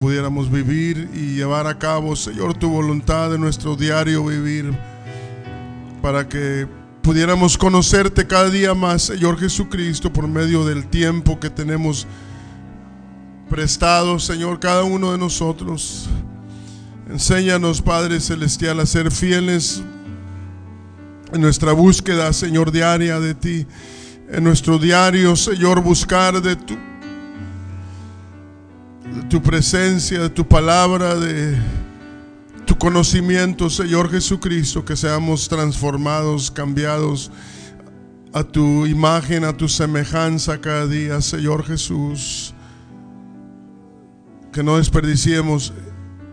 pudiéramos vivir y llevar a cabo, Señor, tu voluntad en nuestro diario vivir, para que pudiéramos conocerte cada día más, Señor Jesucristo, por medio del tiempo que tenemos prestado, Señor, cada uno de nosotros. Enséñanos, Padre Celestial, a ser fieles en nuestra búsqueda, Señor, diaria de ti. En nuestro diario, Señor, buscar de tu presencia, de tu palabra, de tu conocimiento, Señor Jesucristo, que seamos transformados, cambiados a tu imagen, a tu semejanza cada día, Señor Jesús. Que no desperdiciemos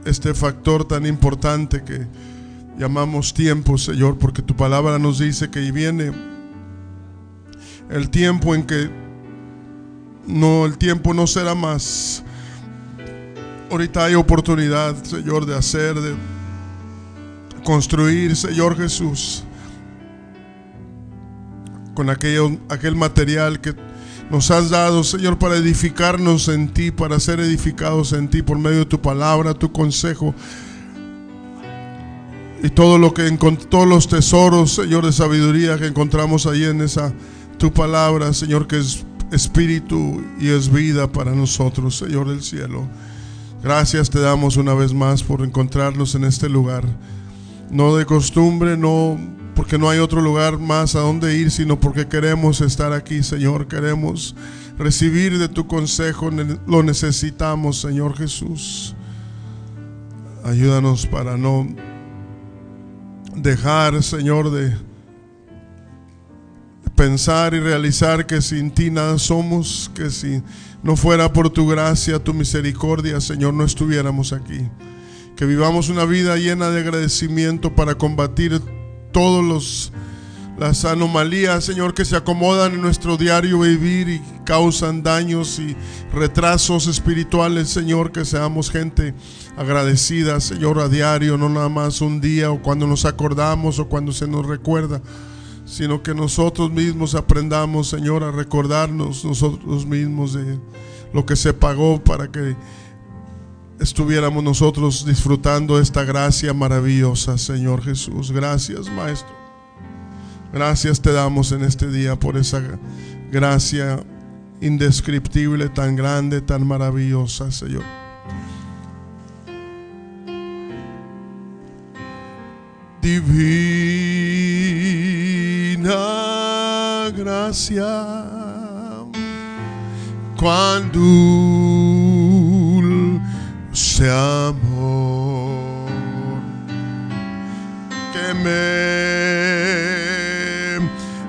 este factor tan importante que llamamos tiempo, Señor, porque tu palabra nos dice que viene el tiempo en que el tiempo no será más. Ahorita hay oportunidad, Señor, de hacer, de construir, Señor Jesús, con aquel material que nos has dado, Señor, para edificarnos en ti, para ser edificados en ti por medio de tu palabra, tu consejo y todos los tesoros, Señor, de sabiduría que encontramos ahí en esa tu palabra, Señor, que es espíritu y es vida para nosotros, Señor del cielo. Gracias te damos una vez más por encontrarnos en este lugar, no de costumbre, no porque no hay otro lugar más a donde ir, sino porque queremos estar aquí, Señor. Queremos recibir de tu consejo, lo necesitamos, Señor Jesús. Ayúdanos para no dejar, Señor, de pensar y realizar que sin ti nada somos, que si no fuera por tu gracia, tu misericordia, Señor, no estuviéramos aquí. Que vivamos una vida llena de agradecimiento para combatir todas las anomalías, Señor, que se acomodan en nuestro diario vivir y causan daños y retrasos espirituales, Señor. Que seamos gente agradecida, Señor, a diario, no nada más un día o cuando nos acordamos o cuando se nos recuerda, sino que nosotros mismos aprendamos, Señor, a recordarnos nosotros mismos de lo que se pagó para que estuviéramos nosotros disfrutando de esta gracia maravillosa, Señor Jesús. Gracias, Maestro. Gracias te damos en este día por esa gracia indescriptible, tan grande, tan maravillosa, Señor. Divina gracia, cuán dulce amor que me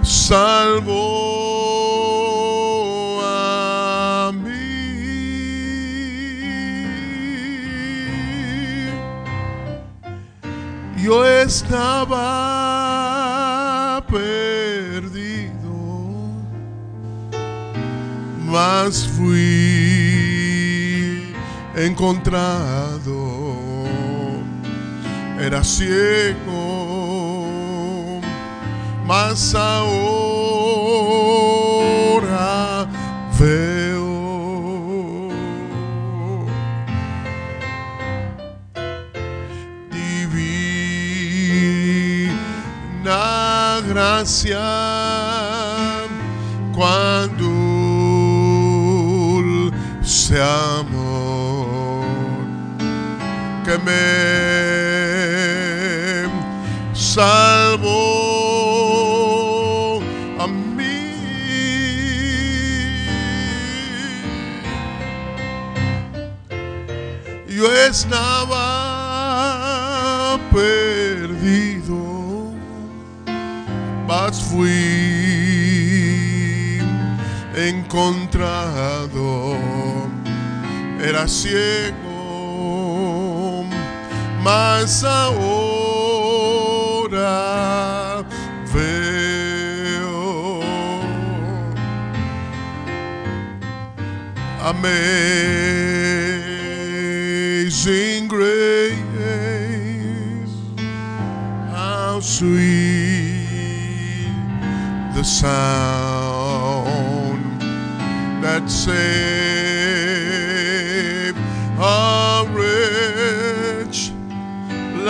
salvó a mí. Yo estaba perdido, mas fui encontrado. Era ciego, mas ahora veo. Divina gracia, cuán dulce amor que me salvó a mí. Yo estaba perdido, mas fui encontrado. Era ciego, mas ahora veo. Amazing grace, how sweet the sound that saved a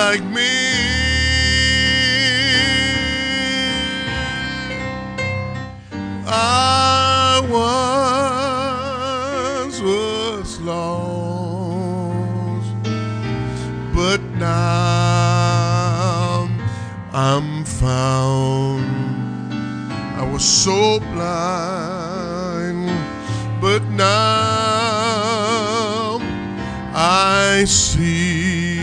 like me. I once was lost, but now I'm found. I was so blind, but now I see.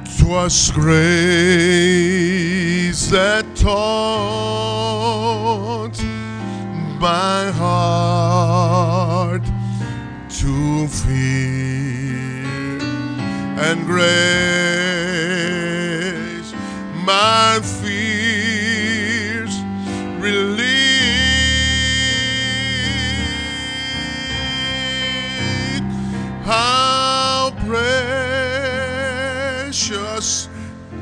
'Twas grace that taught my heart to fear, and grace my fears relieved. How precious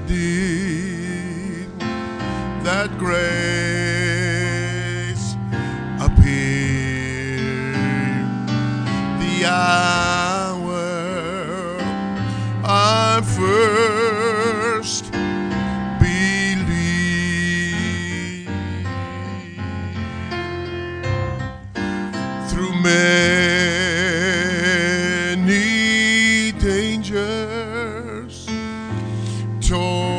did that grace appear, the hour I first believed. Through many dangers, toil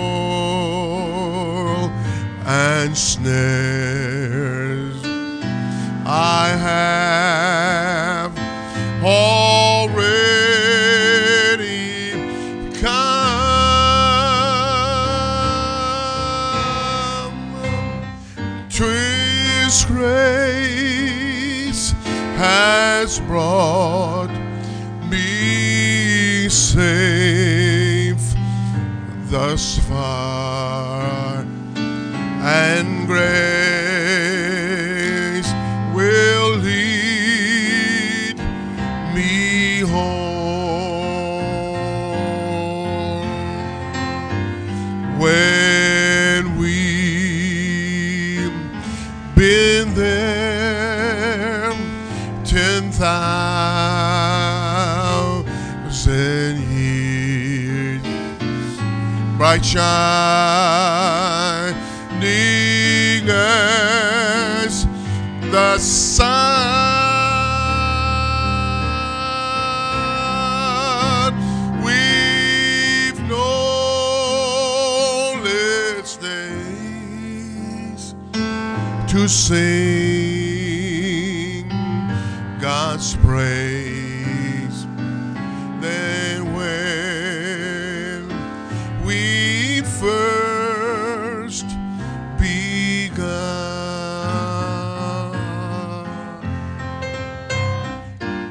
and snares, I have already come. 'Twas grace has brought me safe thus far, and grace will lead me home. When we've been there 10,000 years, bright shining as the sun, we've known its days to sing God's praise. Then when we first begun,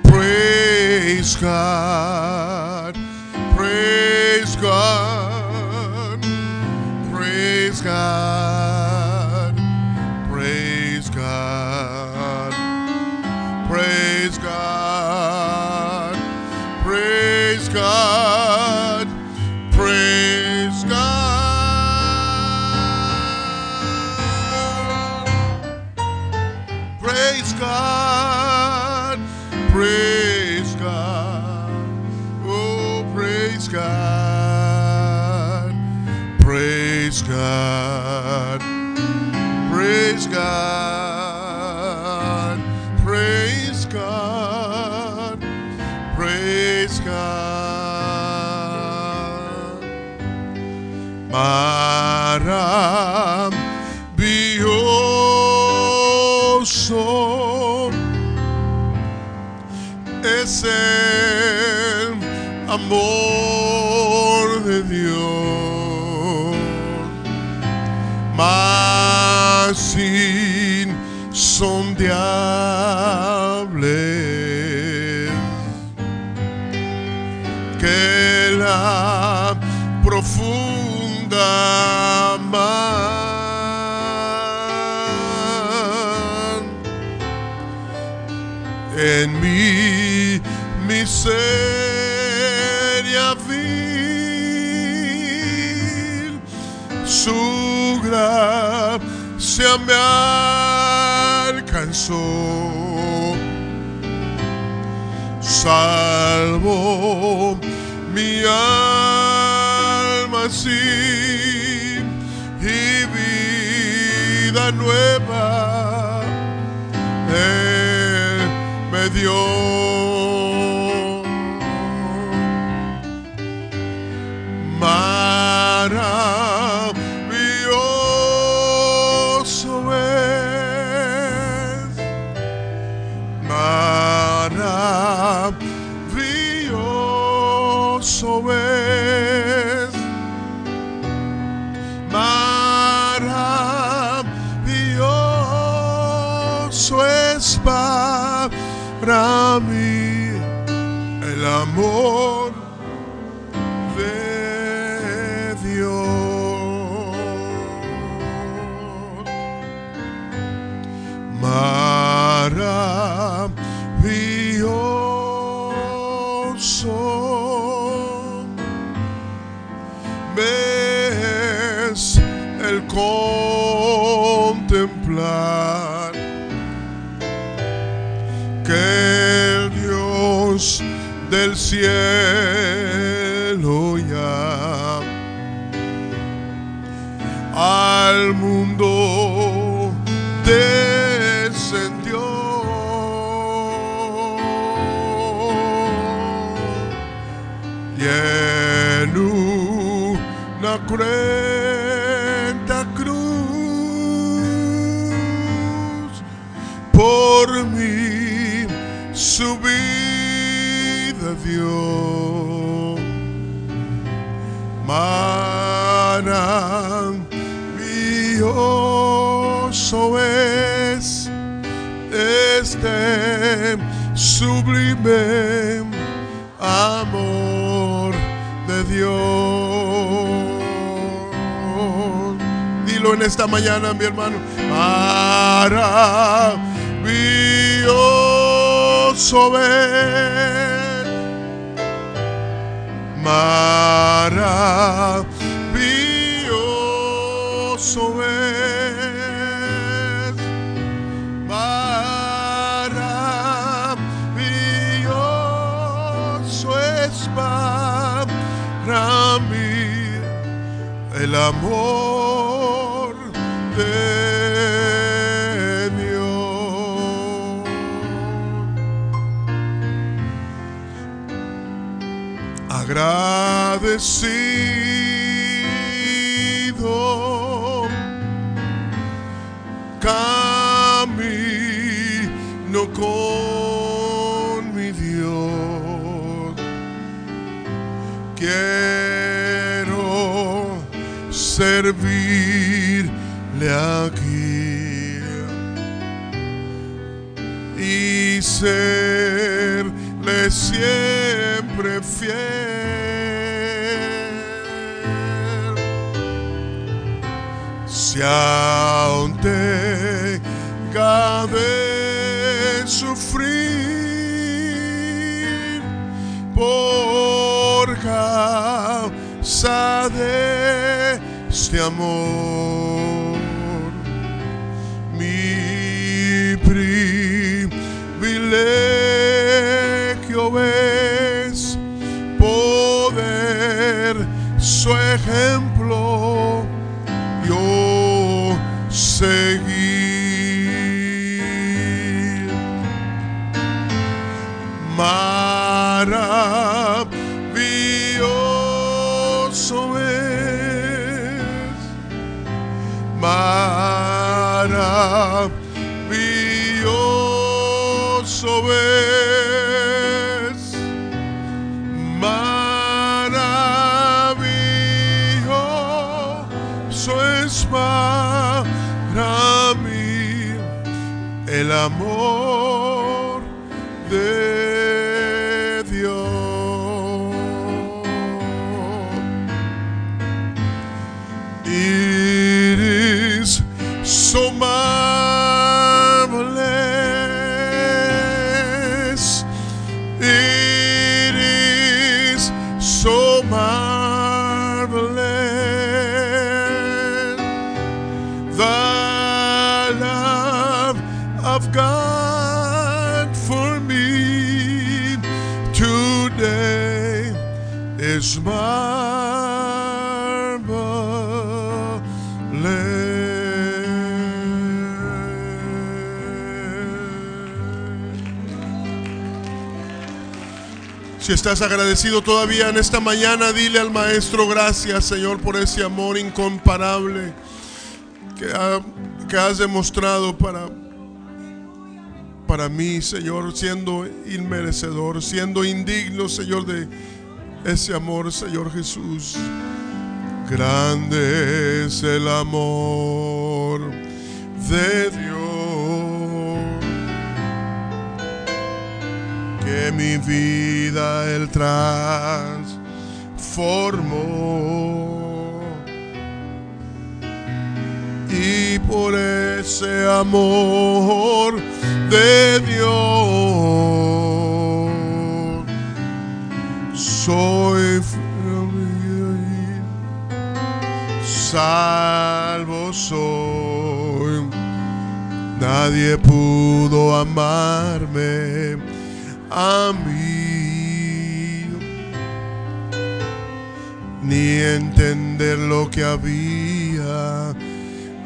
praise God, praise God, praise God, praise God, praise God, praise God, praise God, praise God, praise God, oh praise God, praise God, praise God, praise God, praise God. Maravilloso es el amor de Dios, más insondiable que la profunda mar. En mi miseria vil, su gracia me alcanzó. salvo mi alma sí, y vida nueva Él me dio. Maravilloso es, maravilloso es, maravilloso es para mí el amor de Dios. Maravilloso es el contemplar que el Dios del cielo ya al mundo descendió, y en una cruenta cruz por mí su vida dio. Maravilloso es este sublime amor de Dios. Dilo en esta mañana, mi hermano. Maravilloso es, maravilloso es, maravilloso es para mí el amor de Dios. Agradecido camino con mi Dios. Quiero servirle aquí y serle siempre fiel. Si aún tenga de sufrir por causa de este amor, mi privilegio es poder su ejemplo yo seguir. Maravilloso es, maravilloso es, maravilloso es para mí el amor de Dios. It is so marvelous. It is so marvelous. The love of God for me. es Si estás agradecido todavía en esta mañana, dile al Maestro: gracias, Señor, por ese amor incomparable que has demostrado para mí, Señor, siendo inmerecedor, siendo indigno, Señor, de ese amor, Señor Jesús. Grande es el amor de Dios, que mi vida Él transformó, y por ese amor de Dios soy salvo soy. Nadie pudo amarme a mí, ni entender lo que había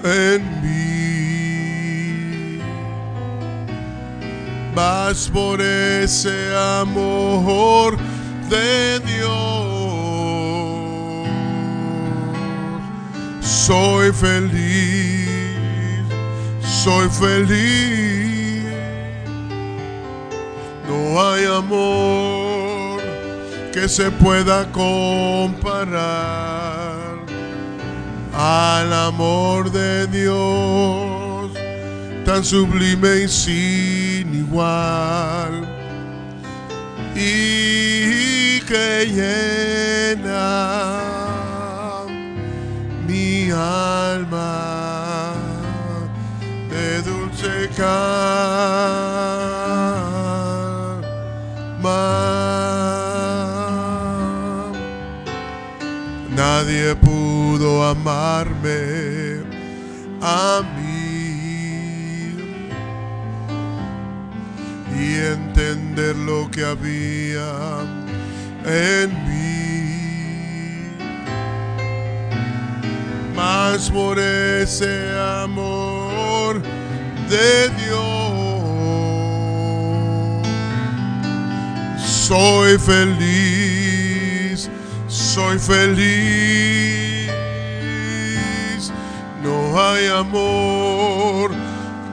en mí. Mas por ese amor de Dios soy feliz, soy feliz. No hay amor que se pueda comparar al amor de Dios, tan sublime y sin igual, y que llena mi alma de dulce calma. Nadie pudo amarme a mí y entender lo que había en mí. Mas por ese amor de Dios soy feliz, soy feliz. No hay amor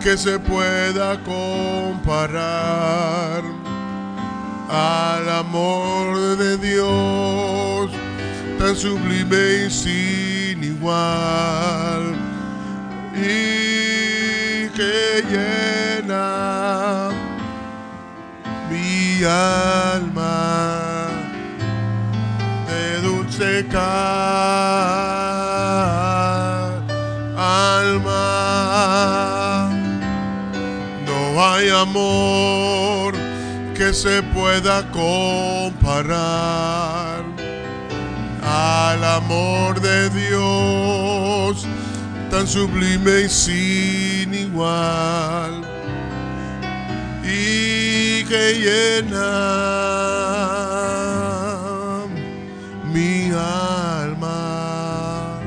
que se pueda comparar al amor de Dios, tan sublime y sin igual, y que llena mi alma de dulce alma. No hay amor que se pueda comparar al amor de Dios, tan sublime y sin igual, y que llena mi alma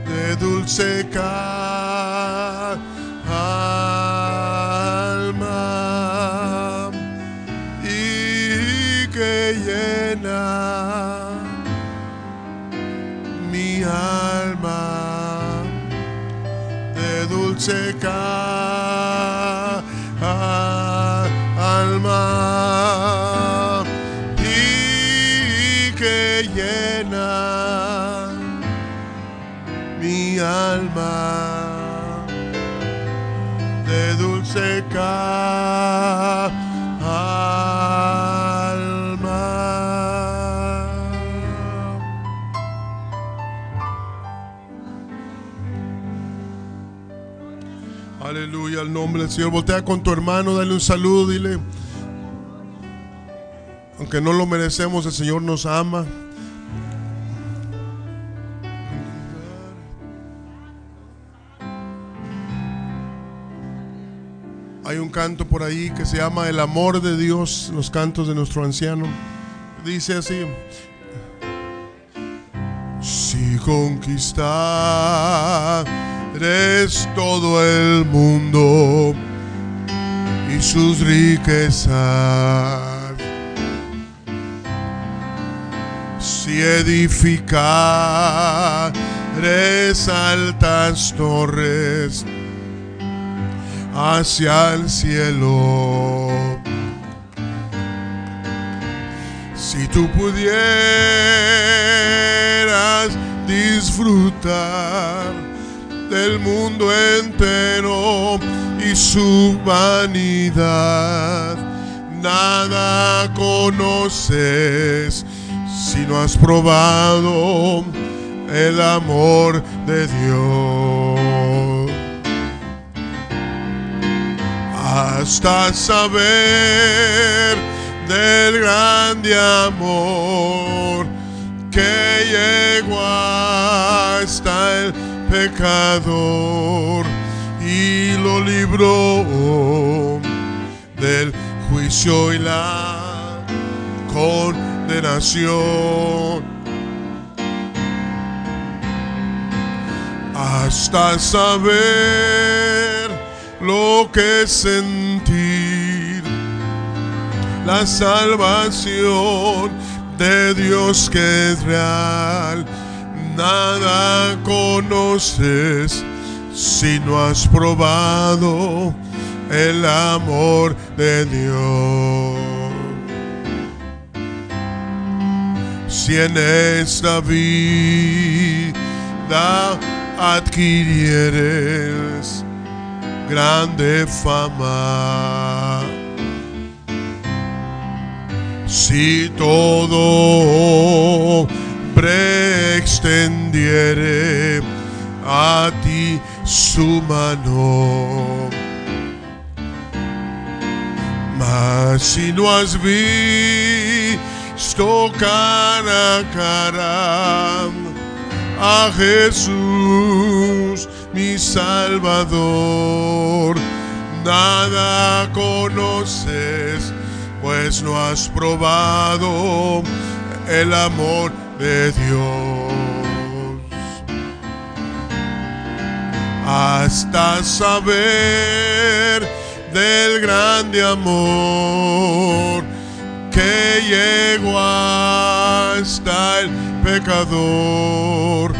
de dulce alma, y que llena mi alma de dulce alma, y que llena mi alma de dulce alma. Aleluya, al nombre del Señor. Voltea con tu hermano, dale un saludo, dile: aunque no lo merecemos, el Señor nos ama. Hay un canto por ahí que se llama El amor de Dios, los cantos de nuestro anciano. Dice así: Si conquistares todo el mundo y sus riquezas, si edificares altas torres hacia el cielo, si tú pudieras disfrutar del mundo entero y su vanidad, nada conoces si no has probado el amor de Dios. Hasta saber del grande amor que llegó hasta el pecador y lo libró del juicio y la condenación. Hasta saber lo que es sentir la salvación de Dios que es real. Nada conoces si no has probado el amor de Dios. Si en esta vida adquirieres grande fama, si todo hombre extendiere a ti su mano, mas si no has visto cara a cara a Jesús mi Salvador, nada conoces, pues no has probado el amor de Dios. Hasta saber del grande amor que llegó hasta el pecador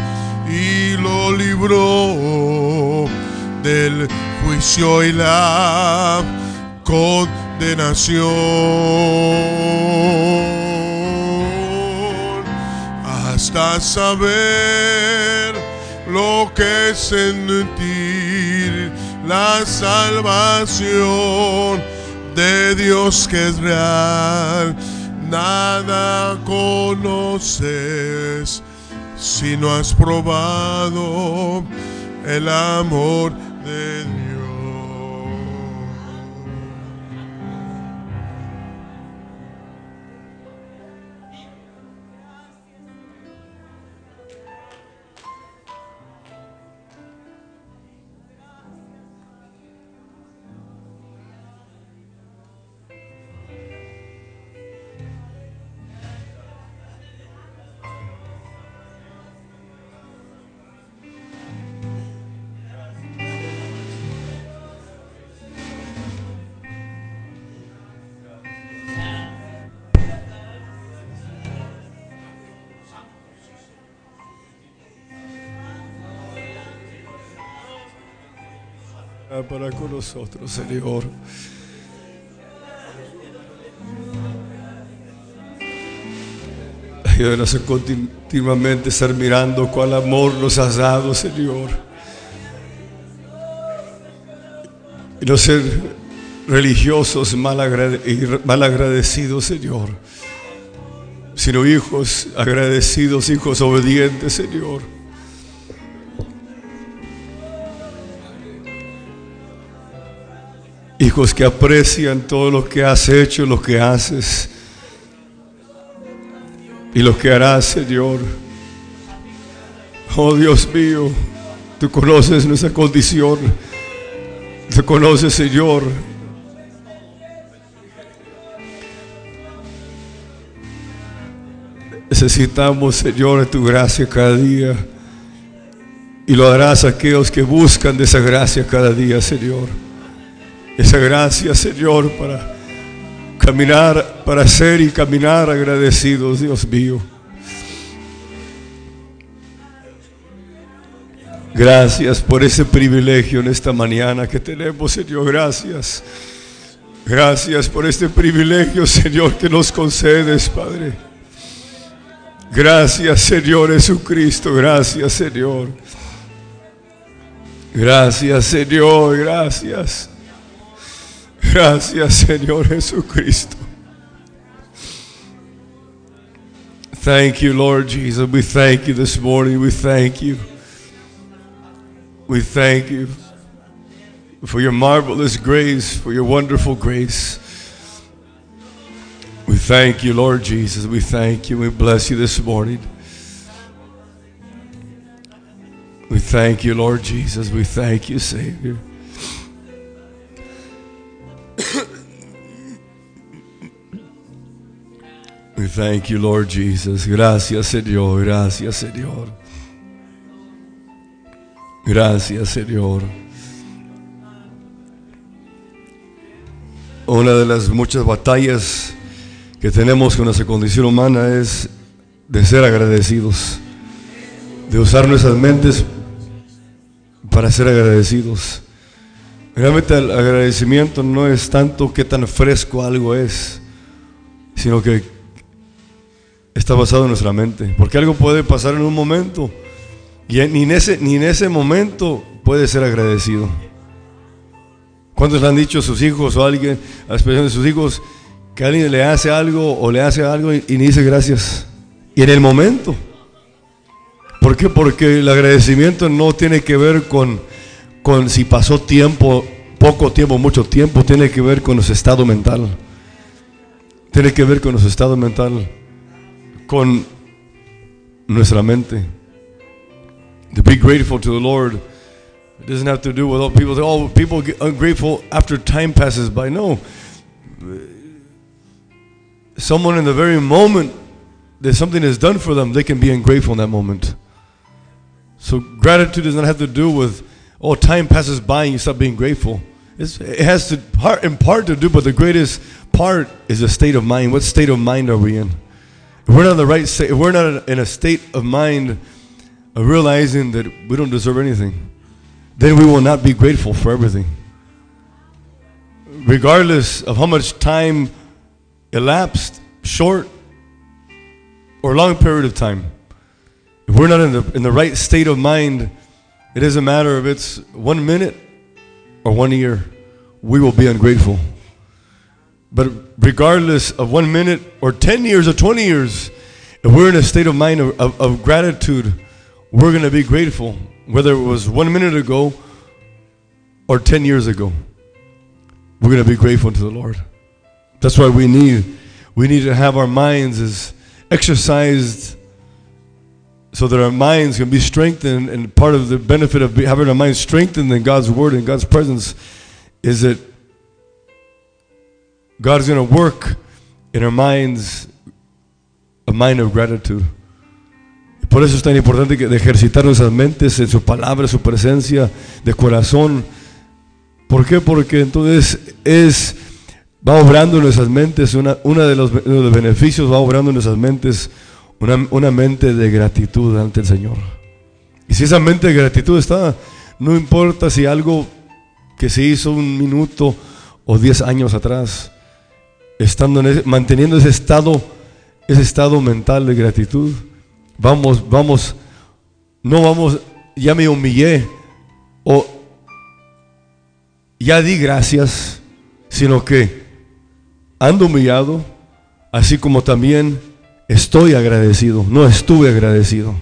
y lo libró del juicio y la condenación. Hasta saber lo que es sentir la salvación de Dios que es real. Nada conoces si no has probado el amor de Dios. Para con nosotros, Señor. Ayúdanos a continuamente estar mirando cuál amor nos has dado, Señor, y no ser religiosos malagradecidos, Señor, sino hijos agradecidos, hijos obedientes, Señor. Hijos que aprecian todo lo que has hecho, lo que haces y lo que harás, Señor. Oh Dios mío, tú conoces nuestra condición, tú conoces, Señor, Necesitamos, Señor, de tu gracia cada día. Y lo harás a aquellos que buscan de esa gracia cada día, Señor. Esa gracia, Señor, para caminar, para ser y caminar agradecidos, Dios mío. Gracias por ese privilegio en esta mañana que tenemos, Señor. Gracias. Gracias por este privilegio, Señor, que nos concedes, Padre. Gracias, Señor Jesucristo. Gracias, Señor. Gracias, Señor. Gracias. Gracias, Señor Jesucristo. Thank you, Lord Jesus. We thank you this morning. We thank you. We thank you for your marvelous grace, for your wonderful grace. We thank you, Lord Jesus. We thank you. We bless you this morning. We thank you, Lord Jesus. We thank you, Savior. We thank you, Lord Jesus. Gracias, Señor. Gracias, Señor. Gracias, Señor. Una de las muchas batallas que tenemos con nuestra condición humana es de ser agradecidos, de usar nuestras mentes para ser agradecidos. Realmente el agradecimiento no es tanto qué tan fresco algo es, sino que está basado en nuestra mente, porque algo puede pasar en un momento y ni en ese momento puede ser agradecido. ¿Cuántos le han dicho a sus hijos o a alguien, a la expresión de sus hijos, que alguien le hace algo o le hace algo y ni dice gracias? Y en el momento. ¿Por qué? Porque el agradecimiento no tiene que ver con si pasó tiempo, poco tiempo, mucho tiempo. Tiene que ver con nuestro estado mental. Tiene que ver con nuestro estado mental, con nuestra mente. To be grateful to the Lord, it doesn't have to do with all people say, oh, people get ungrateful after time passes by. No. Someone in the very moment that something is done for them, they can be ungrateful in that moment. So gratitude does not have to do with, oh, time passes by and you stop being grateful. It has to, in part to do, but the greatest part is the state of mind. What state of mind are we in? If we're not in the right state, if we're not in a state of mind of realizing that we don't deserve anything, then we will not be grateful for everything. Regardless of how much time elapsed, short or long period of time, if we're not in the right state of mind, it doesn't matter if it's 1 minute or 1 year, we will be ungrateful. But regardless of 1 minute or 10 years or 20 years, if we're in a state of mind of gratitude, we're going to be grateful, whether it was 1 minute ago or 10 years ago. We're going to be grateful to the Lord. That's why we need to have our minds as exercised, so that our minds can be strengthened. And part of the benefit of having our minds strengthened in God's Word and God's presence is that God is going to work in our minds a mind of gratitude. Por eso es tan importante de ejercitar nuestras mentes en su palabra, su presencia de corazón. ¿Por qué? Porque entonces va obrando en nuestras mentes, uno de los beneficios, va obrando en nuestras mentes una mente de gratitud ante el Señor. Y si esa mente de gratitud está, no importa si algo que se hizo 1 minuto o 10 años atrás, manteniendo ese estado mental de gratitud, no vamos, ya me humillé o ya di gracias, sino que ando humillado, así como también estoy agradecido, no estuve agradecido.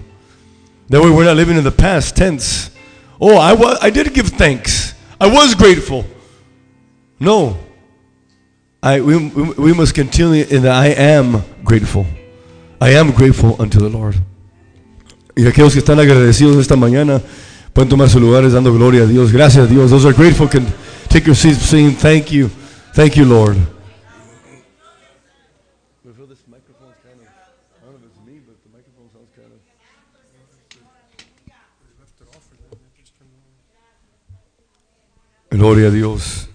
That way we're not living in the past tense. Oh, I did give thanks. I was grateful. No. We must continue in the I am grateful. I am grateful unto the Lord. Y aquellos que están agradecidos esta mañana pueden tomar sus lugares dando gloria a Dios. Gracias a Dios. Those are grateful can take your seats saying thank you. Thank you, Lord. Gloria a Dios.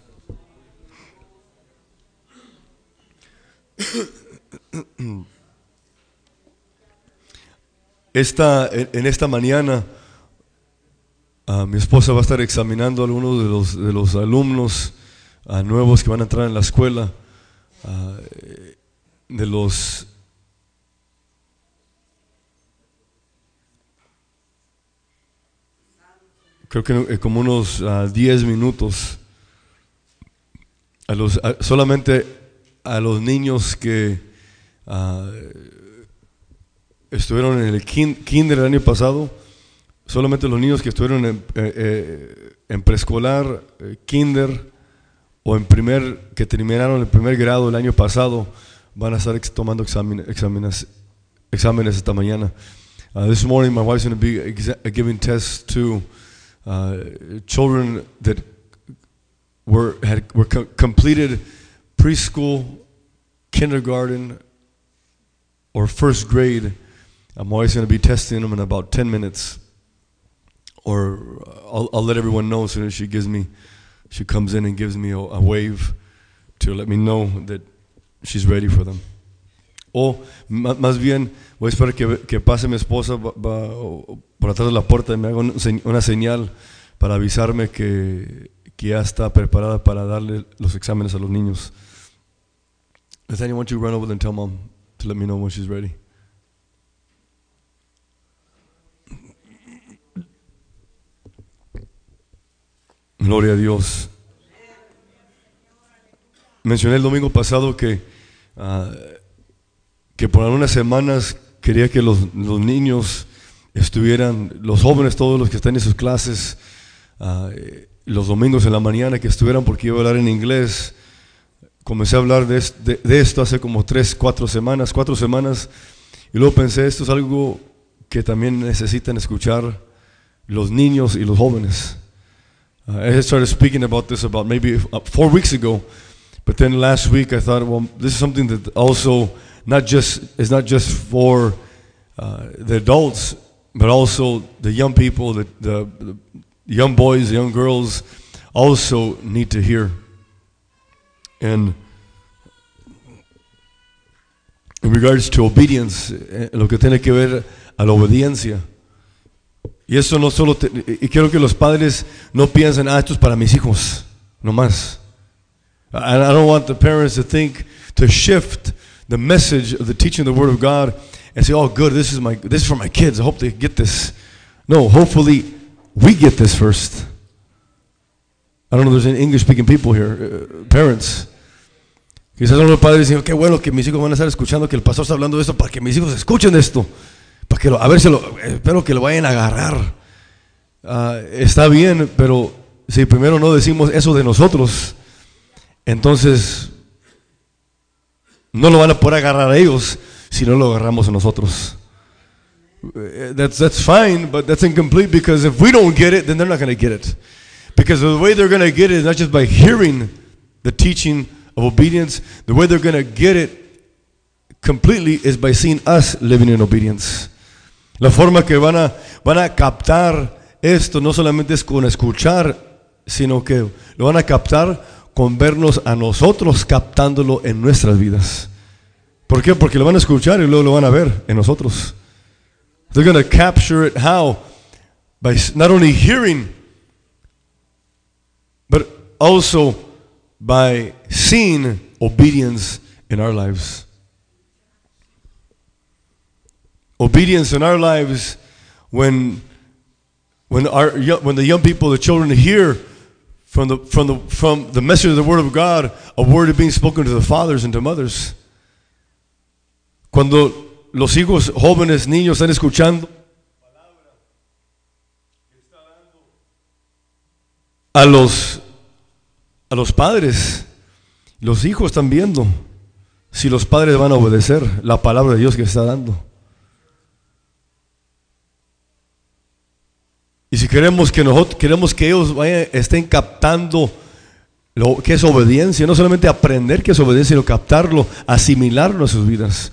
En esta mañana mi esposa va a estar examinando a algunos de los alumnos nuevos que van a entrar en la escuela, de los creo que como unos 10 minutos solamente a los niños que estuvieron en el kinder el año pasado, solamente los niños que estuvieron en preescolar, kinder o que terminaron el primer grado el año pasado van a estar tomando exámenes esta mañana. This morning my wife's going to be giving tests to children that were completed preschool, kindergarten, or first grade. I'm always going to be testing them in about 10 minutes. Or I'll let everyone know as soon as she comes in and gives me a wave to let me know that she's ready for them. O más bien, voy a esperar que pase mi esposa por atrás de la puerta y me haga una señal para avisarme que ya está preparada para darle los exámenes a los niños. Nathaniel, why don't you run over and tell Mom to let me know when she's ready? Gloria a Dios. Mencioné el domingo pasado que por algunas semanas quería que los niños estuvieran, los jóvenes, todos los que están en sus clases, los domingos en la mañana que estuvieran, porque iba a hablar en inglés. Comencé a hablar de esto hace como 4 semanas, y luego pensé, esto es algo que también necesitan escuchar los niños y los jóvenes. I started speaking about this about maybe 4 weeks ago, but then last week I thought, well, this is something that also is not just for the adults, but also the young people, the young boys, the young girls also need to hear. And in regards to obedience, lo que tiene que ver a la obediencia. Y eso no solo, y quiero que los padres no piensen, esto es para mis hijos, no más. I don't want the parents to shift the message of the teaching of the Word of God and say, oh good, this is for my kids, I hope they get this. No, hopefully we get this first. I don't know if there's any English speaking people here, parents. Quizás los padres dicen, qué bueno que mis hijos van a estar escuchando que el pastor está hablando de esto, para que mis hijos escuchen esto. Espero que lo vayan a agarrar. Está bien, pero si primero no decimos eso de nosotros, entonces no lo van a poder agarrar a ellos si no lo agarramos a nosotros. That's fine, but that's incomplete, because if we don't get it, then they're not going to get it. Because the way they're going to get it is not just by hearing the teaching of obedience. The way they're going to get it completely is by seeing us living in obedience. La forma que van a captar esto no solamente es con escuchar, sino que lo van a captar con vernos a nosotros captándolo en nuestras vidas. ¿Por qué? Porque lo van a escuchar y luego lo van a ver en nosotros. They're going to capture it how? By not only hearing, but also by seeing obedience in our lives. Obedience in our lives when the young people, the children hear from the message of the Word of God, a word is being spoken to the fathers and to mothers. Cuando los hijos, jóvenes, niños están escuchando palabra que está dando a los padres, los hijos están viendo si los padres van a obedecer la palabra de Dios que está dando. Y si queremos que ellos estén captando lo que es obediencia, no solamente aprender qué es obediencia, sino captarlo, asimilarlo a sus vidas.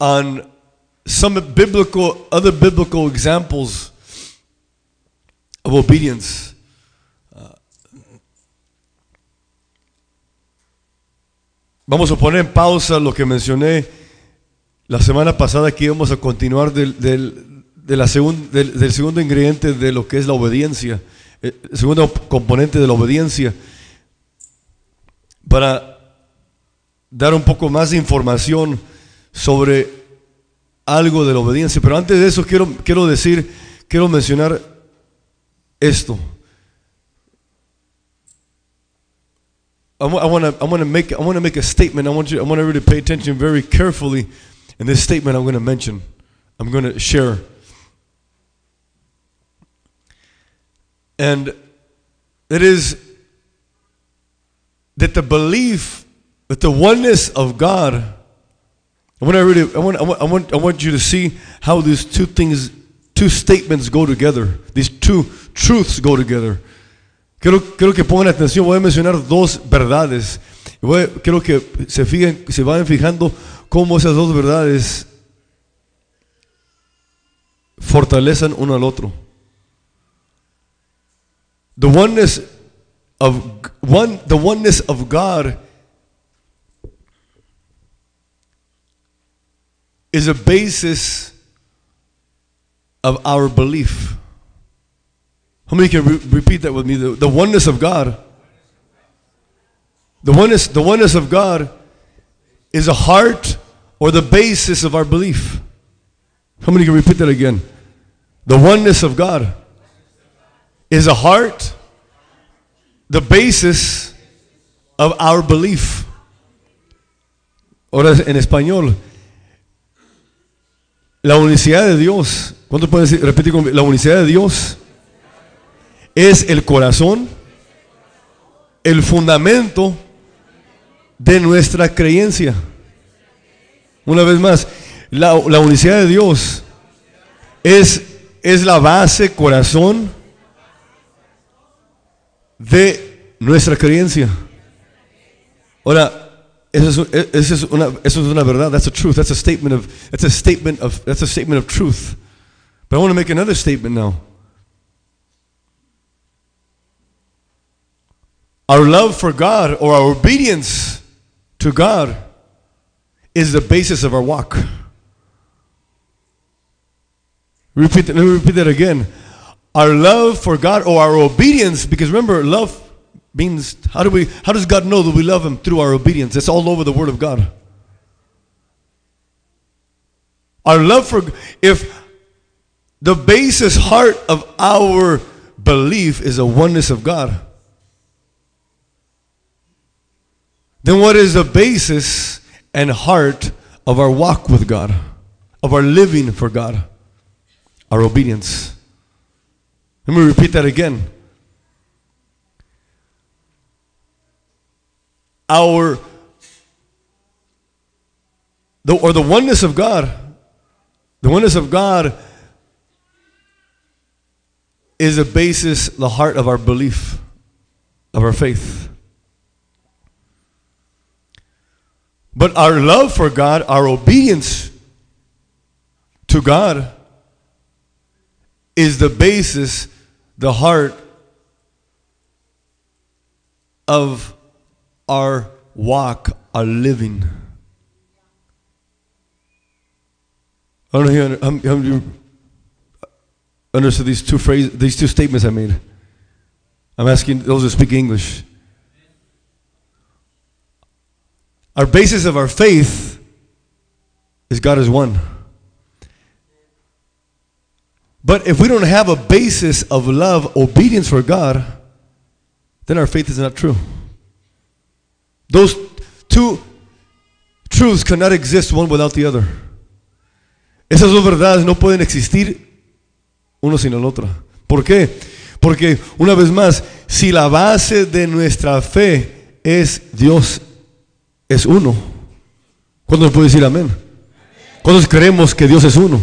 on other biblical examples of obedience. Vamos a poner en pausa lo que mencioné la semana pasada, que íbamos a continuar del segundo ingrediente de lo que es la obediencia, el segundo componente de la obediencia, para dar un poco más de información sobre algo de la obediencia. Pero antes de eso quiero mencionar esto. I want to make a statement. I want to really pay attention very carefully. And this statement I'm going to share. And it is that the belief that the oneness of God. I want you to see how these two statements go together. These two truths go together. Quiero que pongan atención. Voy a mencionar dos verdades. Quiero que se vayan fijando cómo esas dos verdades fortalecen uno al otro. The oneness of God is a basis of our belief. How many can repeat that with me? The oneness of God. The oneness of God is a heart or the basis of our belief. How many can repeat that again? The oneness of God is a heart, the basis of our belief. Ahora en español, la unicidad de Dios. ¿Cuántos pueden decir? Repite conmigo. La unicidad de Dios es el corazón, el fundamento de nuestra creencia. Una vez más, la unicidad de Dios es la base, corazón de nuestra creencia. Ahora, eso es una verdad. That's a truth. That's a statement of truth. But I want to make another statement now. Our love for God, or our obedience to God, is the basis of our walk. Let me repeat that again. Our love for God, or our obedience, because remember, love means, how does God know that we love Him? Through our obedience. It's all over the Word of God. Our love for, if the basis heart of our belief is a oneness of God, then what is the basis and heart of our walk with God, of our living for God? Our obedience. Let me repeat that again. The oneness of God, the oneness of God is the basis, the heart of our belief, of our faith. But our love for God, our obedience to God, is the basis, the heart of our walk, our living. I don't know how you understood these two statements I made. I'm asking those who speak English. Our basis of our faith is God is one. But if we don't have a basis of love, obedience for God, then our faith is not true. Those two truths cannot exist one without the other. Esas dos verdades no pueden existir uno sin el otro. ¿Por qué? Porque, una vez más, si la base de nuestra fe es Dios es uno, ¿cuántos pueden decir amén? ¿Cuántos creemos que Dios es uno?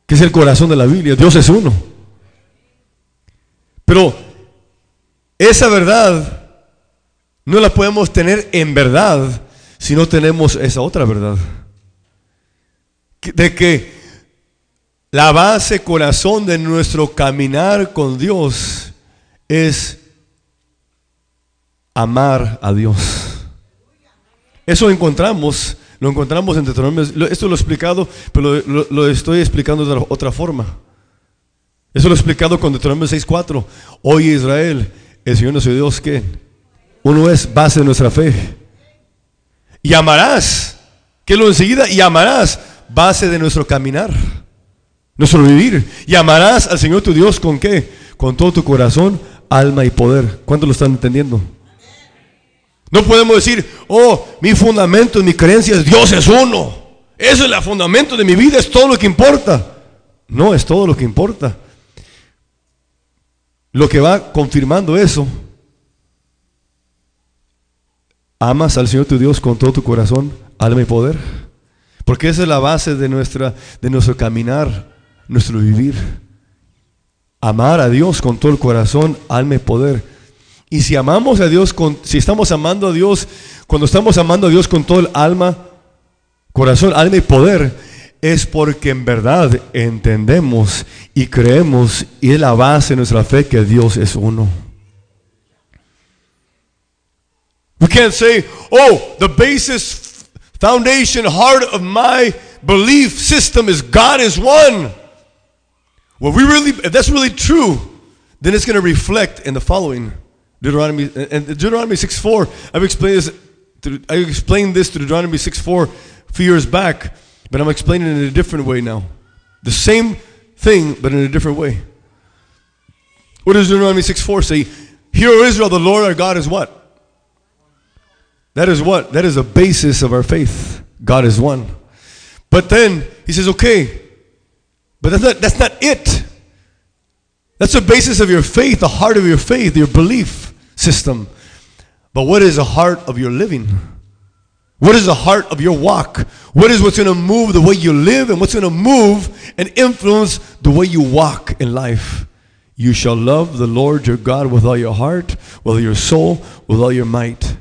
Que es el corazón de la Biblia. Dios es uno. Pero esa verdad no la podemos tener en verdad si no tenemos esa otra verdad. de que la base, corazón de nuestro caminar con Dios es amar a Dios. Eso lo encontramos en Deuteronomio. Esto lo he explicado, pero lo estoy explicando de otra forma. Eso lo he explicado con Deuteronomio 6:4. Oye Israel, el Señor nuestro Dios, ¿qué? Uno es base de nuestra fe. Y amarás, que es lo enseguida, y amarás, base de nuestro caminar, nuestro vivir. Y amarás al Señor tu Dios, ¿con qué? Con todo tu corazón, alma y poder. ¿Cuántos lo están entendiendo? No podemos decir, oh, mi fundamento, mi creencia es Dios es uno. Eso es el fundamento de mi vida, es todo lo que importa. No es todo lo que importa. Lo que va confirmando eso, amas al Señor tu Dios con todo tu corazón, alma y poder. Porque esa es la base de nuestro caminar, nuestro vivir. Amar a Dios con todo el corazón, alma y poder. Y si amamos a Dios, si estamos amando a Dios, cuando estamos amando a Dios con todo el alma, corazón, alma y poder, es porque en verdad entendemos y creemos, y es la base de nuestra fe, que Dios es uno. We can't say, oh, the basis, foundation, heart of my belief system is God is one. Well, if that's really true, then it's going to reflect in the following. Deuteronomy 6:4. I explained this to Deuteronomy 6:4 a few years back, but I'm explaining it in a different way now. The same thing, but in a different way. What does Deuteronomy 6:4 say? Hear, O Israel, the Lord our God is what? That is what? That is the basis of our faith. God is one. But then he says, okay, but that's not it. That's the basis of your faith, the heart of your faith, your belief system. But what is the heart of your living? What is the heart of your walk? What is what's going to move the way you live, and what's going to move and influence the way you walk in life? You shall love the Lord your God with all your heart, with all your soul, with all your might.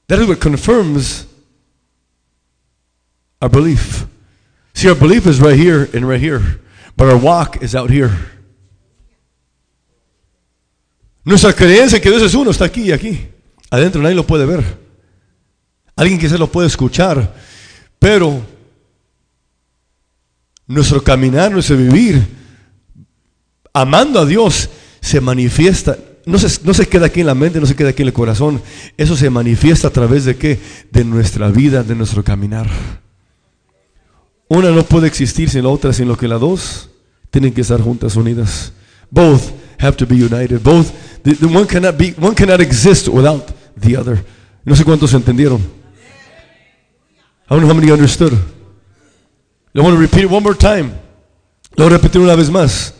That is what confirms our belief. See, our belief is right here and right here, but our walk is out here. Nuestra creencia que Dios es uno está aquí y aquí. Adentro nadie lo puede ver. Alguien quizás lo puede escuchar, pero nuestro caminar, nuestro vivir, amando a Dios, se manifiesta. No se queda aquí en la mente, no se queda aquí en el corazón. Eso se manifiesta a través de ¿qué? De nuestra vida, de nuestro caminar. Una no puede existir sin la otra, sin lo que las dos tienen que estar juntas, unidas. Both have to be united. Both, the one cannot exist without the other. No sé cuántos entendieron. I don't know how many understood. I want to repeat it one more time. Lo voy a repetir una vez más.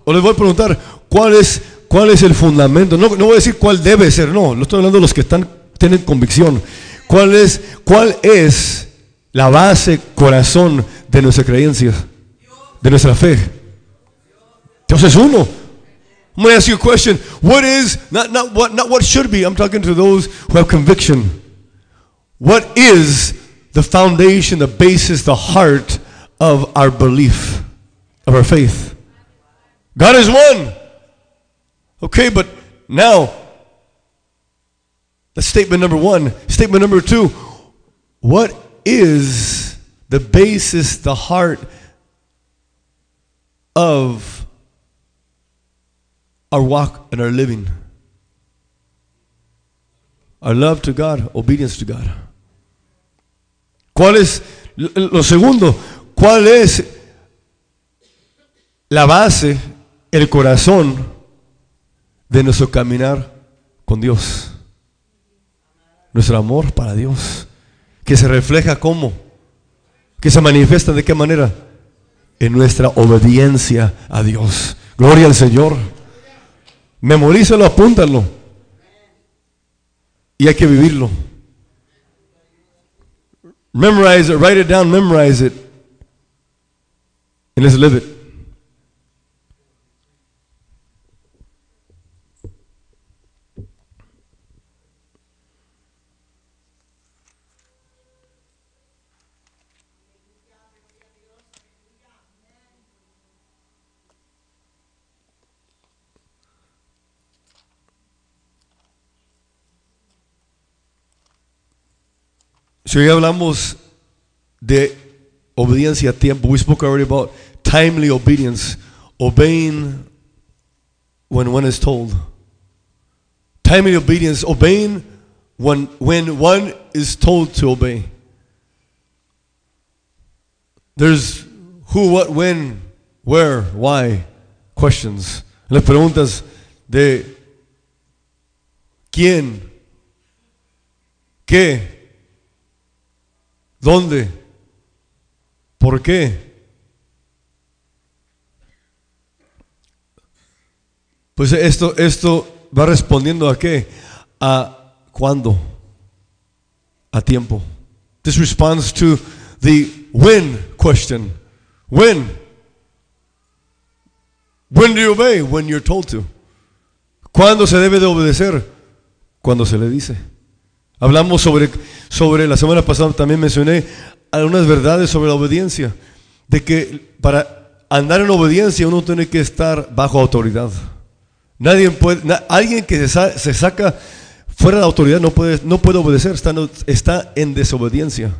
O les voy a preguntar, ¿cuál es el fundamento? No voy a decir cuál debe ser, no estoy hablando de los que tienen convicción. ¿Cuál es la base, corazón de nuestra creencia, de nuestra fe? Dios es uno. I'm going to ask you a question. What is, not what should be, I'm talking to those who have conviction. What is the foundation, the basis, the heart of our belief, of our faith? God is one. Okay, but now, that's statement number one. Statement number two, what is the basis, the heart of our walk and our living? Our love to God, obedience to God. ¿Cuál es, lo segundo, cuál es la base, el corazón de nuestro caminar con Dios? Nuestro amor para Dios, que se refleja ¿cómo? Que se manifiesta ¿de qué manera? En nuestra obediencia a Dios. Gloria al Señor. Memorízalo, apúntalo. Y hay que vivirlo. Memorize it, write it down, memorize it. And let's live it. Si hoy hablamos de obediencia a tiempo, we spoke already about timely obedience, obeying when one is told. Timely obedience, obeying when one is told to obey. There's who, what, when, where, why questions. Las preguntas de quién, qué, dónde, por qué. Pues esto va respondiendo a qué, a cuándo, a tiempo. This responds to the when question. When do you obey? When you're told to. ¿Cuándo se debe de obedecer? Cuando se le dice. Hablamos sobre la semana pasada, también mencioné algunas verdades sobre la obediencia, de que para andar en obediencia uno tiene que estar bajo autoridad. Alguien que se saca fuera de la autoridad no puede obedecer, está en desobediencia.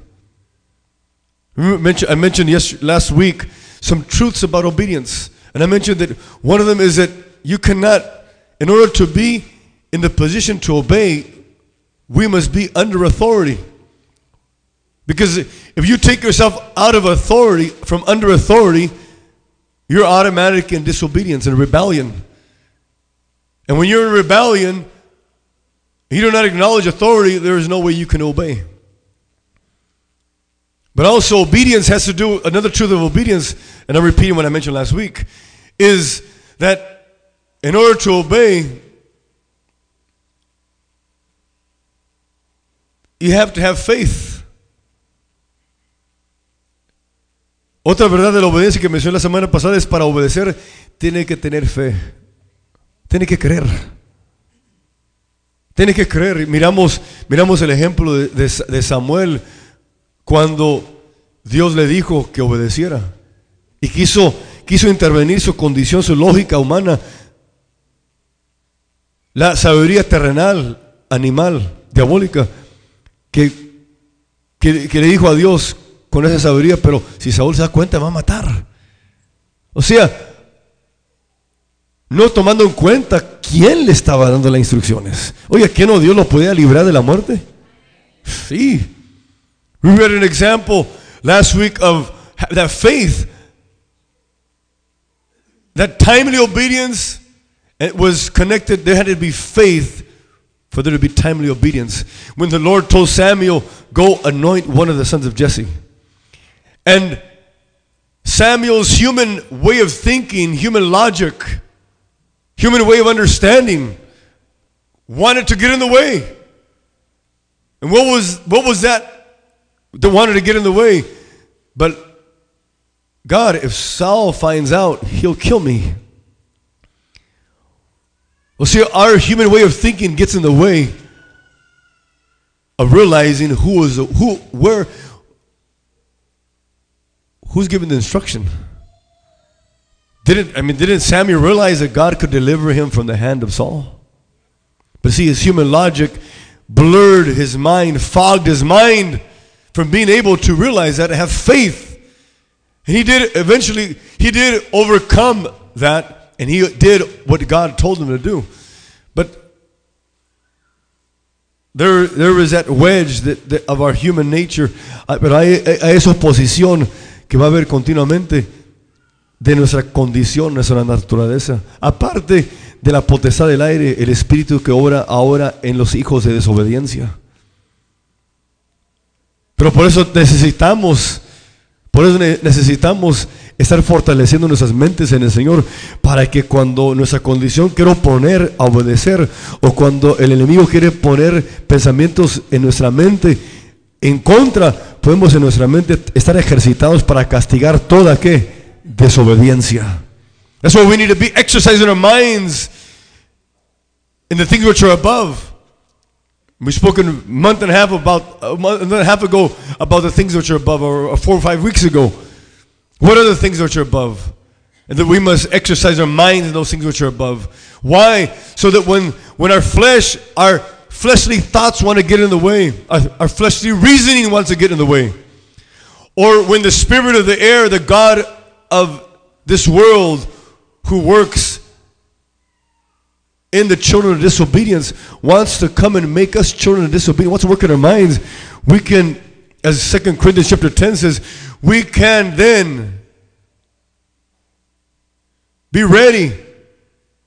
I mentioned last week some truths about obedience, and I mentioned that one of them is that you cannot, in order to be in the position to obey, we must be under authority. Because if you take yourself out of authority, from under authority, you're automatic in disobedience and rebellion. And when you're in rebellion, you do not acknowledge authority, there is no way you can obey. But also obedience has to do, another truth of obedience, and I'm repeating what I mentioned last week, is that in order to obey, you have to have faith. Otra verdad de la obediencia que mencioné la semana pasada es para obedecer, tiene que tener fe. Tiene que creer. Tiene que creer. Miramos el ejemplo de Samuel cuando Dios le dijo que obedeciera y quiso intervenir su condición, su lógica humana, la sabiduría terrenal, animal, diabólica, que le dijo a Dios con esa sabiduría, pero si Saúl se da cuenta va a matar. O sea, no tomando en cuenta quién le estaba dando las instrucciones. Oye, ¿quién no Dios lo podía librar de la muerte? Sí. We read an example last week of that faith, that timely obedience. It was connected. There had to be faith for there to be timely obedience. When the Lord told Samuel, go anoint one of the sons of Jesse. And Samuel's human way of thinking, human logic, human way of understanding wanted to get in the way. And what was that wanted to get in the way? But God, if Saul finds out, he'll kill me. Well, see, our human way of thinking gets in the way of realizing who's giving the instruction. Didn't Samuel realize that God could deliver him from the hand of Saul? But see, his human logic blurred his mind, fogged his mind from being able to realize that and have faith. And he did overcome that, and he did what God told him to do. But there is that wedge of our human nature. Pero hay esa oposición que va a haber continuamente de nuestra condición, nuestra naturaleza. Aparte de la potestad del aire, el espíritu que obra ahora en los hijos de desobediencia. Pero por eso necesitamos estar fortaleciendo nuestras mentes en el Señor, para que cuando nuestra condición quiere oponer a obedecer, o cuando el enemigo quiere poner pensamientos en nuestra mente en contra, podemos en nuestra mente estar ejercitados para castigar toda desobediencia. That's why we need to be exercising our minds in the things which are above. We spoke a month and a half ago about the things which are above, or 4 or 5 weeks ago. What are the things which are above? And that we must exercise our minds in those things which are above. Why? So that when our flesh, our fleshly thoughts want to get in the way. Our fleshly reasoning wants to get in the way. Or when the spirit of the air, the God of this world who works in the children of disobedience, wants to come and make us children of disobedience, wants to work in our minds, we can, as 2 Corinthians chapter 10 says, we can then be ready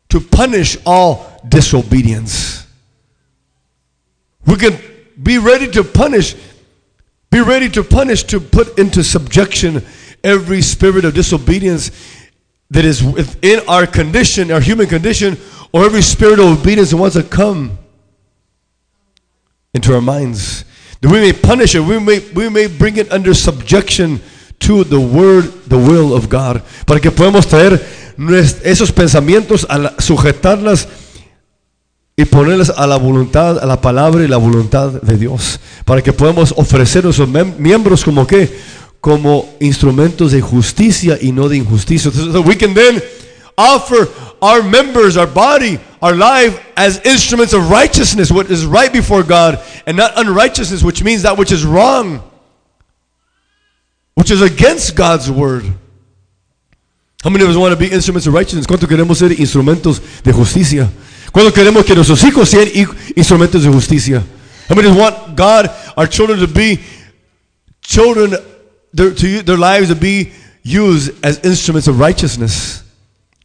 to punish all disobedience. We can be ready to punish, to put into subjection every spirit of disobedience that is within our condition, our human condition, or every spirit of obedience that wants to come into our minds. That we may punish it, we may bring it under subjection to the word, the will of God. Para que podamos traer esos pensamientos, sujetarlas y ponerlas a la voluntad, a la palabra y la voluntad de Dios. Para que podamos ofrecer a nuestros miembros como que, como instrumentos de justicia y no de injusticia. So we can then offer our members, our body, our life as instruments of righteousness, what is right before God, and not unrighteousness, which means that which is wrong, which is against God's word. How many of us want to be instruments of righteousness? ¿Cuánto queremos ser instrumentos de justicia? ¿Cuánto queremos que nuestros hijos sean instrumentos de justicia? How many of us want God, our children, to be children, their lives to be used as instruments of righteousness?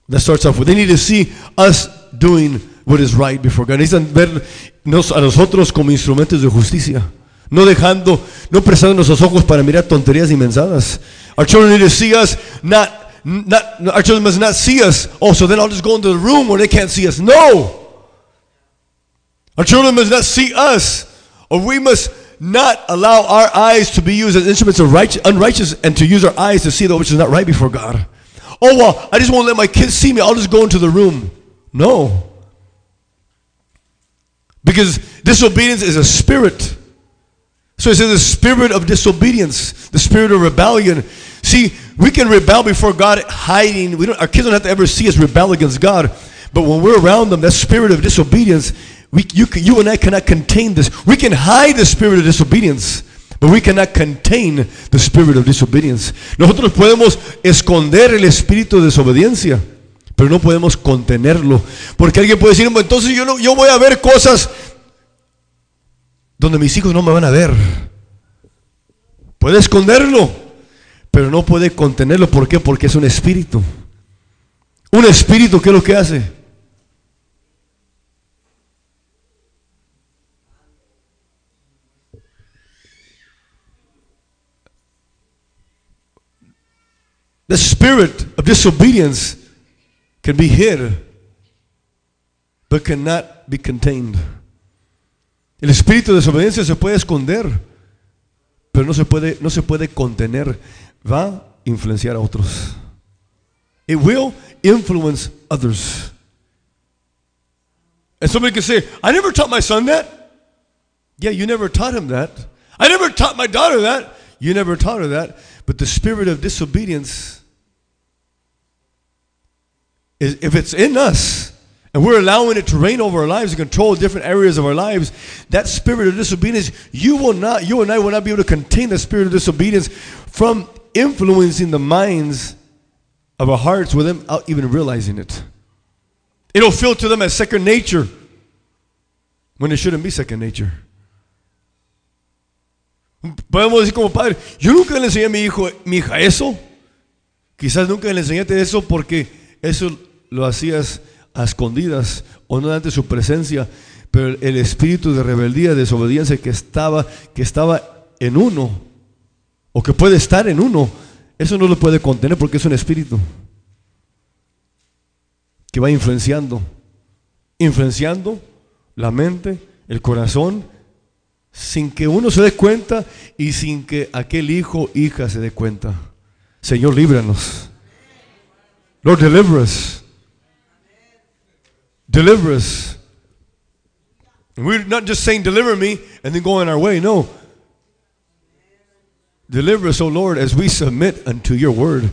That starts off with, they need to see us doing what is right before God. Necesitan vernos a nosotros como instrumentos de justicia. No prestando nuestros ojos para mirar tonterías y mensadas. Our children need to see us our children must not see us. Oh, so then I'll just go into the room where they can't see us. No. Our children must not see us, or we must not allow our eyes to be used as instruments of unrighteous, and to use our eyes to see that which is not right before God. Oh, well, I just won't let my kids see me. I'll just go into the room. No. Because disobedience is a spirit. So it says the spirit of disobedience, the spirit of rebellion. See, we can rebel before God hiding. Our kids don't have to ever see us rebel against God. But when we're around them, that spirit of disobedience, you and I cannot contain this. We can hide the spirit of disobedience, but we cannot contain the spirit of disobedience. Nosotros podemos esconder el espíritu de desobediencia, pero no podemos contenerlo. Porque alguien puede decir, entonces yo voy a ver cosas donde mis hijos no me van a ver. Puede esconderlo, pero no puede contenerlo. ¿Por qué? Porque es un espíritu. Un espíritu, ¿qué es lo que hace? The spirit of disobedience can be hid, but cannot be contained. El espíritu de desobediencia se puede esconder, pero no se puede contener. Va a influenciar a otros. It will influence others. And somebody can say, I never taught my son that. Yeah, you never taught him that. I never taught my daughter that. You never taught her that. But the spirit of disobedience, if it's in us, and we're allowing it to reign over our lives and control different areas of our lives, that spirit of disobedience, you and I will not be able to contain the spirit of disobedience from influencing the minds of our hearts without even realizing it. It'll feel to them as second nature when it shouldn't be second nature. Podemos decir como padre, yo nunca le enseñé a mi hija eso. Quizás nunca le enseñaste eso porque eso lo hacías a escondidas o no ante su presencia, pero el espíritu de rebeldía, de desobediencia que estaba en uno, o que puede estar en uno, eso no lo puede contener porque es un espíritu que va influenciando la mente, el corazón, sin que uno se dé cuenta y sin que aquel hijo, hija se dé cuenta. Señor, líbranos. Lord, deliver us. Deliver us. And we're not just saying deliver me and then go on our way. No. Deliver us, O Lord, as we submit unto your word.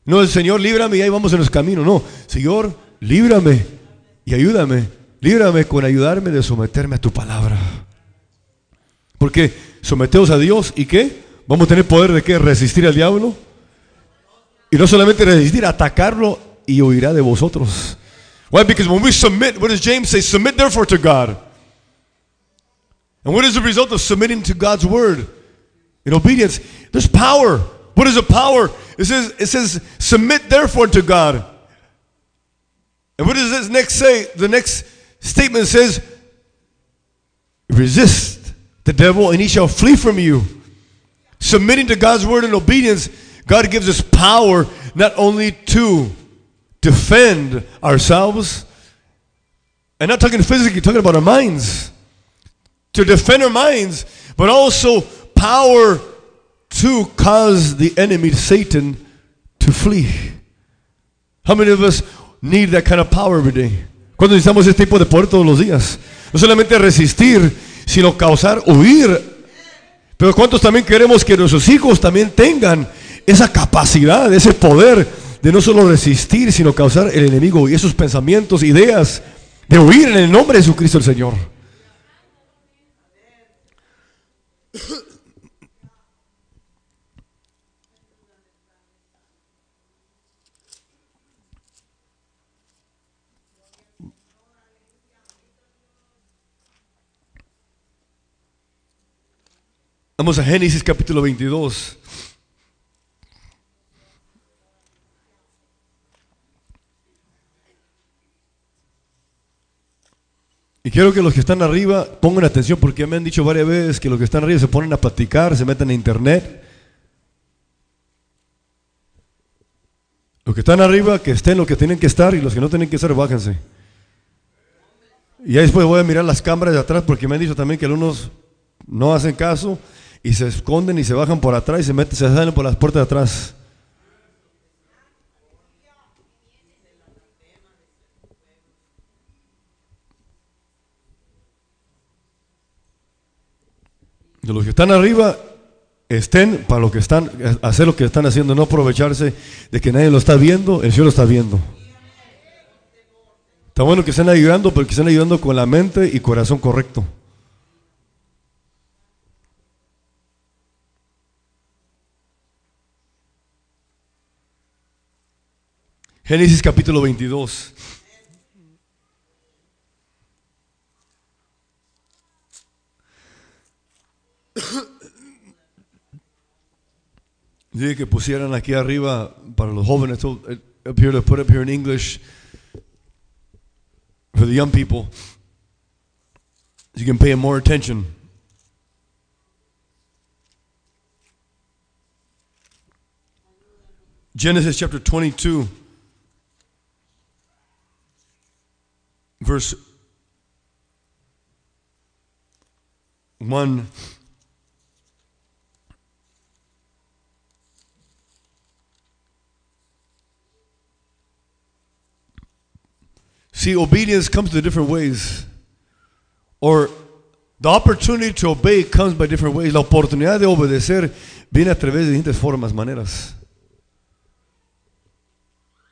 No, Señor, líbrame y ahí vamos en los caminos. No, Señor, líbrame y ayúdame líbrame con ayudarme de someterme a tu palabra. Porque someteos a Dios y ¿qué? Vamos a tener poder de ¿qué? Resistir al diablo. Y no solamente resistir, atacarlo y huirá de vosotros. Why? Because when we submit, what does James say? Submit therefore to God. And what is the result of submitting to God's word? In obedience, there's power. What is the power? It says, submit therefore to God. And what does this next say? The next statement says, resist the devil and he shall flee from you. Submitting to God's word and obedience, God gives us power not only to defend ourselves, and not talking physically, talking about our minds, to defend our minds, but also power to cause the enemy, Satan, to flee. How many of us need that kind of power every day? ¿Cuándo necesitamos este tipo de poder todos los días? No solamente resistir, sino causar huir. Pero ¿cuántos también queremos que nuestros hijos también tengan esa capacidad, ese poder de no solo resistir, sino causar el enemigo y esos pensamientos, ideas, de huir en el nombre de Jesucristo el Señor? Vamos a Génesis capítulo 22. Y quiero que los que están arriba pongan atención, porque me han dicho varias veces que los que están arriba se ponen a platicar, se meten a internet. Los que están arriba, que estén lo que tienen que estar, y los que no tienen que estar, bájense. Y ya después voy a mirar las cámaras de atrás, porque me han dicho también que algunos no hacen caso y se esconden y se bajan por atrás y se salen por las puertas de atrás. De los que están arriba, estén para lo que están, hacer lo que están haciendo, no aprovecharse de que nadie lo está viendo, el Señor lo está viendo. Está bueno que estén ayudando, pero que estén ayudando con la mente y corazón correcto. Génesis capítulo 22. Dije que pusieran aquí arriba para los jóvenes, so up here, to put up here in English for the young people, so you can pay more attention. Genesis chapter 22, verse 1. See, obedience comes in different ways. Or the opportunity to obey comes by different ways. La oportunidad de obedecer viene a través de distintas formas, maneras.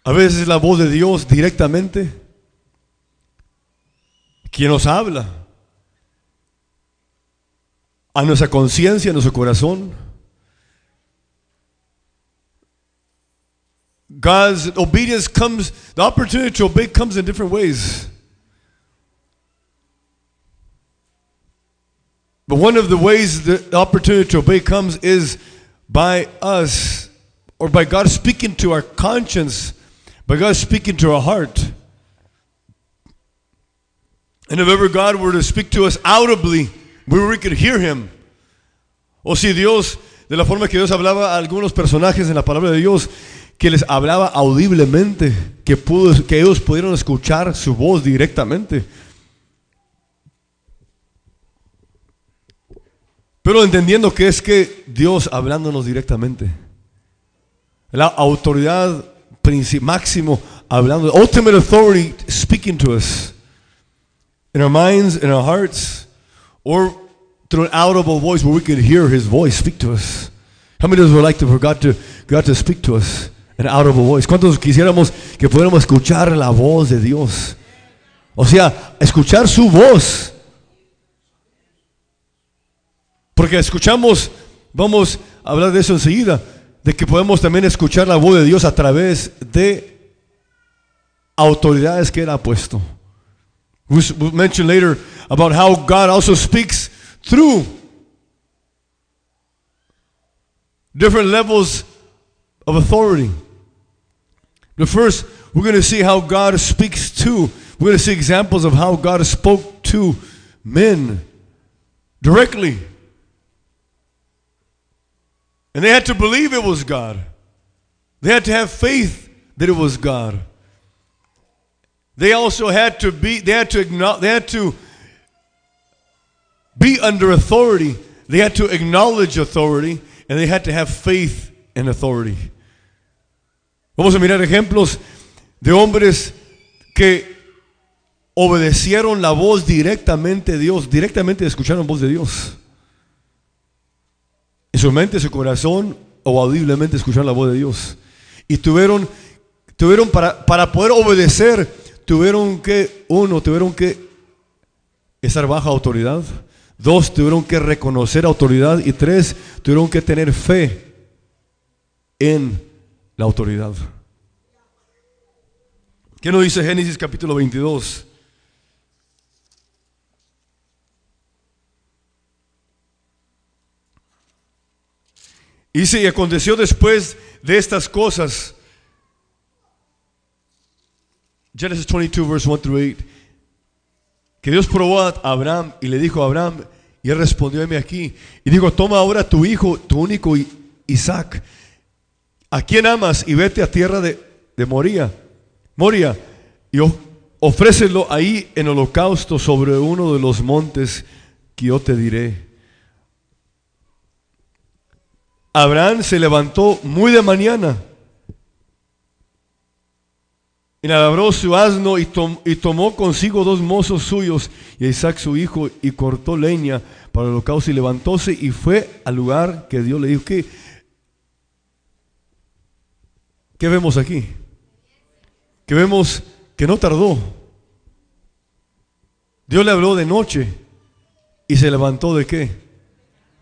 A veces la voz de Dios directamente, quien nos habla a nuestra conciencia, a nuestro corazón. God's obedience comes, the opportunity to obey comes in different ways. But one of the ways the opportunity to obey comes is by us, or by God speaking to our conscience, by God speaking to our heart. And if ever God were to speak to us audibly, where we could hear Him. O si Dios, de la forma que Dios hablaba a algunos personajes en la palabra de Dios, que les hablaba audiblemente, que ellos pudieron escuchar su voz directamente. Pero entendiendo que es que Dios hablándonos directamente, la autoridad máximo hablando, ultimate authority speaking to us in our minds, in our hearts, or through an audible voice where we can hear His voice speak to us. How many of us would like for God to speak to us? An audible voice. ¿Cuántos quisiéramos que pudiéramos escuchar la voz de Dios? O sea, escuchar su voz. Porque escuchamos, vamos a hablar de eso enseguida, de que podemos también escuchar la voz de Dios a través de autoridades que Él ha puesto. We'll mention later about how God also speaks through different levels of authority. But first, we're going to see how God speaks to. We're going to see examples of how God spoke to men directly. And they had to believe it was God. They had to have faith that it was God. They also had to be under authority. They had to acknowledge authority, and they had to have faith in authority. Vamos a mirar ejemplos de hombres que obedecieron la voz directamente de Dios, directamente escucharon la voz de Dios. En su mente, su corazón, o audiblemente escucharon la voz de Dios. Y tuvieron para poder obedecer, tuvieron que estar bajo autoridad. 2, tuvieron que reconocer autoridad. Y 3, tuvieron que tener fe en la autoridad. ¿Qué nos dice Génesis capítulo 22? Dice, y aconteció después de estas cosas, Genesis 22, verse 1 through 8, que Dios probó a Abraham y le dijo a Abraham, y él respondió, heme aquí, y dijo, toma ahora tu hijo, tu único Isaac, a quien amas, y vete a tierra de Moria, y ofrécelo ahí en holocausto sobre uno de los montes que yo te diré. Abraham se levantó muy de mañana, enalabró su asno y tomó consigo 2 mozos suyos y a Isaac su hijo, y cortó leña para el holocausto, y levantóse y fue al lugar que Dios le dijo. ¿Qué vemos aquí? Que vemos que no tardó. Dios le habló de noche y se levantó ¿de qué?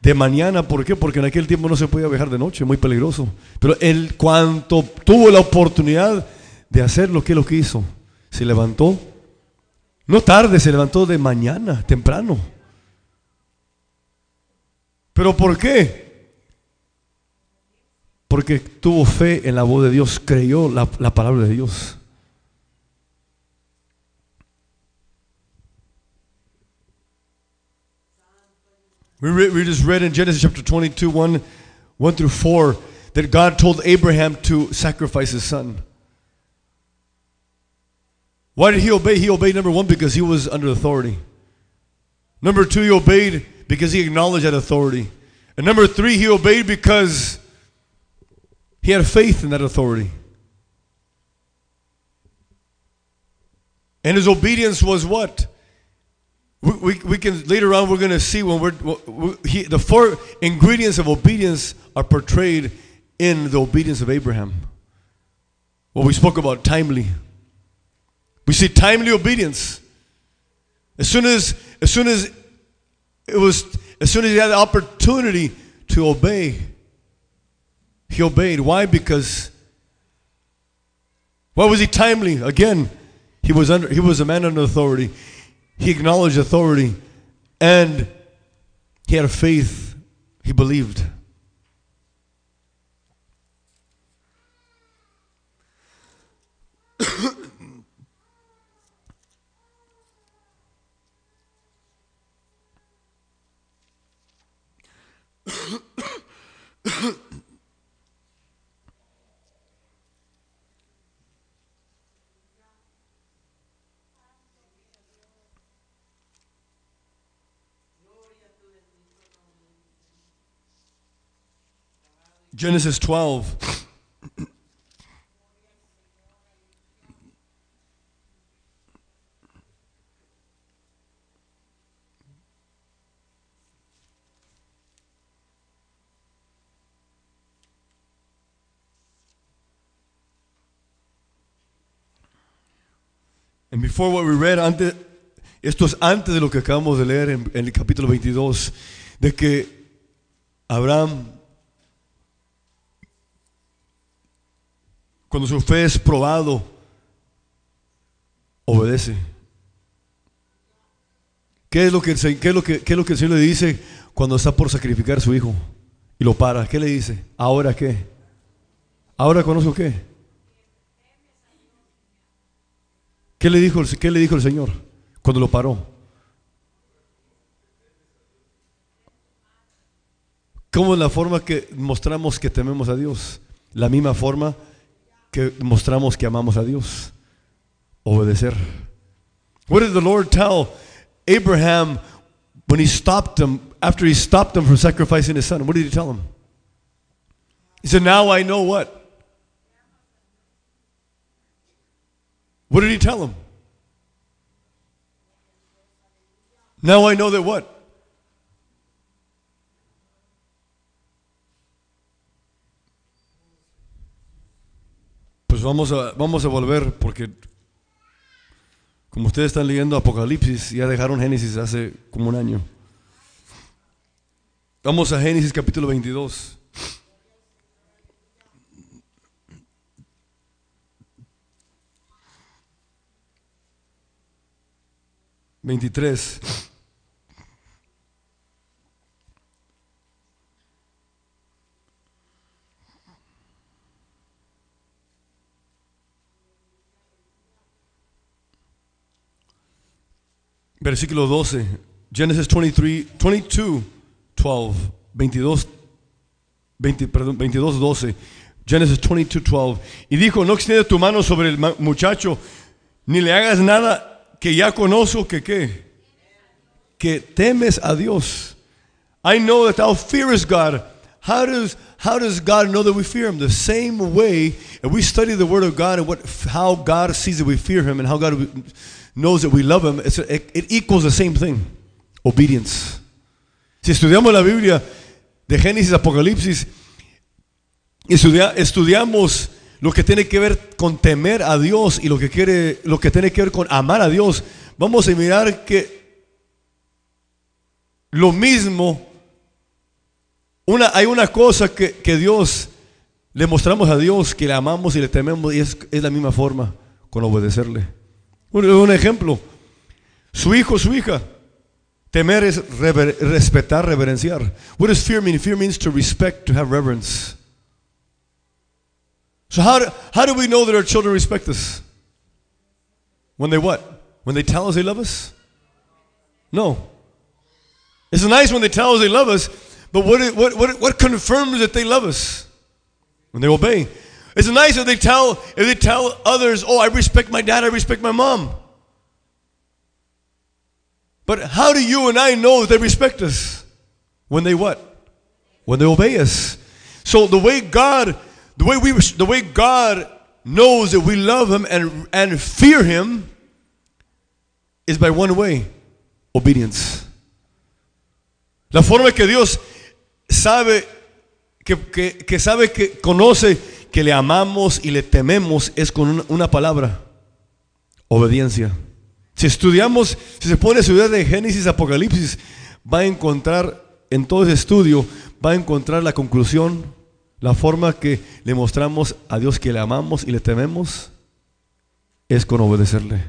De mañana. ¿Por qué? Porque en aquel tiempo no se podía viajar de noche, muy peligroso. Pero él, cuando tuvo la oportunidad de hacer lo que hizo, se levantó, no tarde, se levantó de mañana, temprano. ¿Pero por qué? Porque tuvo fe en la voz de Dios, creyó la palabra de Dios. We just read in Genesis chapter 22, 1 through 4, that God told Abraham to sacrifice his son. Why did he obey? He obeyed, number 1, because he was under authority. Number 2, he obeyed because he acknowledged that authority. And number 3, he obeyed because he had faith in that authority. And his obedience was what? We can later on, we're going to see when the 4 ingredients of obedience are portrayed in the obedience of Abraham. What we spoke about, timely. We see timely obedience. As soon as he had the opportunity to obey, he obeyed. Why? Because why was he timely? Again, he was a man under authority. He acknowledged authority, and he had faith. He believed. Genesis 12. And before what we read, esto es antes de lo que acabamos de leer en el capítulo 22, de que Abraham, cuando su fe es probado, obedece. ¿Qué es lo que el Señor le dice cuando está por sacrificar a su hijo y lo para? ¿Qué le dice? ¿Ahora qué? ¿Ahora conozco qué? ¿Qué le dijo el Señor cuando lo paró? ¿Cómo es la forma que mostramos que tememos a Dios? La misma forma que mostramos que amamos a Dios. Obedecer. What did the Lord tell Abraham when he stopped him, after he stopped him from sacrificing his son? What did he tell him? He said, now I know what? What did he tell him? Now I know that what? Pues vamos a volver porque como ustedes están leyendo Apocalipsis, ya dejaron Génesis hace como un año. Vamos a Génesis capítulo 22. (23) Versículo 12, Genesis 22, 12. Genesis 22, 12. Y dijo, no extiendas tu mano sobre el muchacho, ni le hagas nada, que ya conozco que ¿qué? Que temes a Dios. I know that thou fearest God. How does God know that we fear Him? The same way, if we study the Word of God and how God sees that we fear Him and how God knows that we love Him, it equals the same thing. Obedience. Si estudiamos la Biblia de Génesis, Apocalipsis, estudiamos lo que tiene que ver con temer a Dios y lo que tiene que ver con amar a Dios, vamos a mirar que lo mismo, hay una cosa que Dios, le mostramos a Dios que le amamos y le tememos, y es la misma forma con obedecerle. Un ejemplo, su hijo, su hija. Temer es respetar, reverenciar. What does fear mean? Fear means to respect, to have reverence. So how do we know that our children respect us? When they what? When they tell us they love us? No. It's nice when they tell us they love us, but what confirms that they love us? When they obey. It's nice if they tell others, oh, I respect my dad, I respect my mom. But how do you and I know that they respect us? When they what? When they obey us. So the way God knows that we love Him and fear Him is by one way, obedience. La forma que Dios sabe que conoce que le amamos y le tememos es con una palabra: obediencia. Si se pone a estudiar de Génesis, Apocalipsis, va a encontrar, en todo ese estudio, va a encontrar la conclusión, la forma que le mostramos a Dios que le amamos y le tememos es con obedecerle.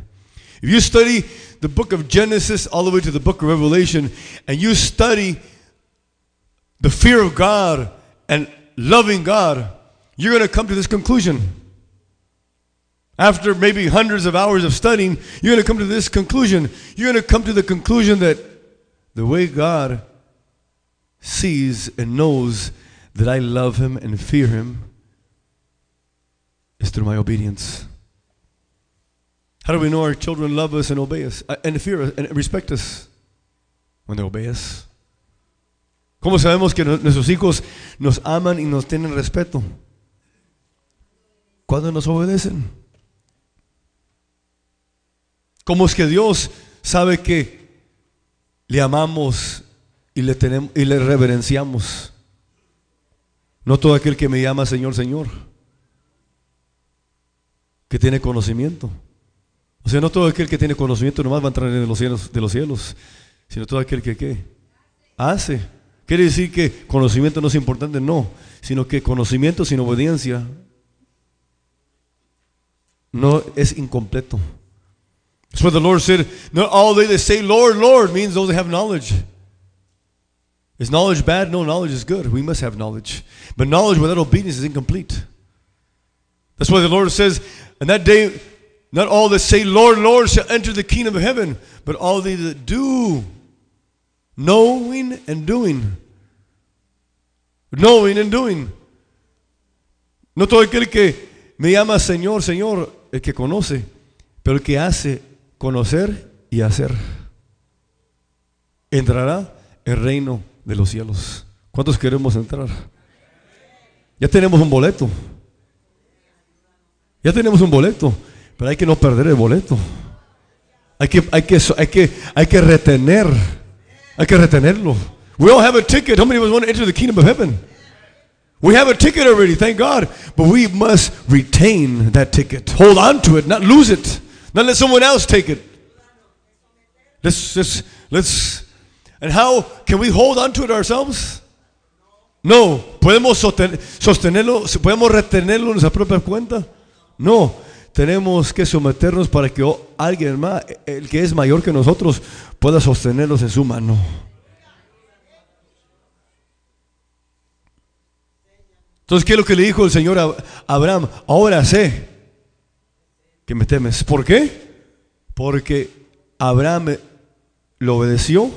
If you study the book of Genesis all the way to the book of Revelation, and you study the fear of God and loving God, you're going to come to this conclusion. After maybe hundreds of hours of studying, you're going to come to this conclusion. You're going to come to the conclusion that the way God sees and knows that I love Him and fear Him is through my obedience. How do we know our children love us and obey us and fear us and respect us? When they obey us. ¿Cómo sabemos que nuestros hijos nos aman y nos tienen respeto? Cuando nos obedecen. ¿Cómo es que Dios sabe que le amamos y le reverenciamos? No todo aquel que me llama Señor, Señor, que tiene conocimiento. O sea, no todo aquel que tiene conocimiento nomás va a entrar en los cielos de los cielos, sino todo aquel que ¿qué? Hace. Quiere decir que conocimiento no es importante, no, sino que conocimiento sin obediencia no es incompleto. That's what the Lord said, not all they that say Lord, Lord means those that have knowledge. Is knowledge bad? No, knowledge is good. We must have knowledge. But knowledge without obedience is incomplete. That's why the Lord says, in that day, not all that say Lord, Lord shall enter the kingdom of heaven, but all they that do, knowing and doing. Knowing and doing. No todo aquel que me llama Señor, Señor, el que conoce, pero el que hace conocer y hacer, entrará el reino de los cielos. ¿Cuántos queremos entrar? Ya tenemos un boleto. Ya tenemos un boleto, pero hay que no perder el boleto. Hay que retener. Hay que retenerlo. We all have a ticket. How many of us want to enter the kingdom of heaven? We have a ticket already, thank God. But we must retain that ticket. Hold on to it, not lose it. Not let someone else take it. Let's. And how can we hold on to it ourselves? No. ¿Podemos sostenerlo? ¿Podemos retenerlo en nuestra propia cuenta? No. Tenemos que someternos para que alguien más, el que es mayor que nosotros, pueda sostenerlos en su mano. Entonces, ¿qué es lo que le dijo el Señor a Abraham? Ahora sé que me temes. ¿Por qué? Porque Abraham lo obedeció,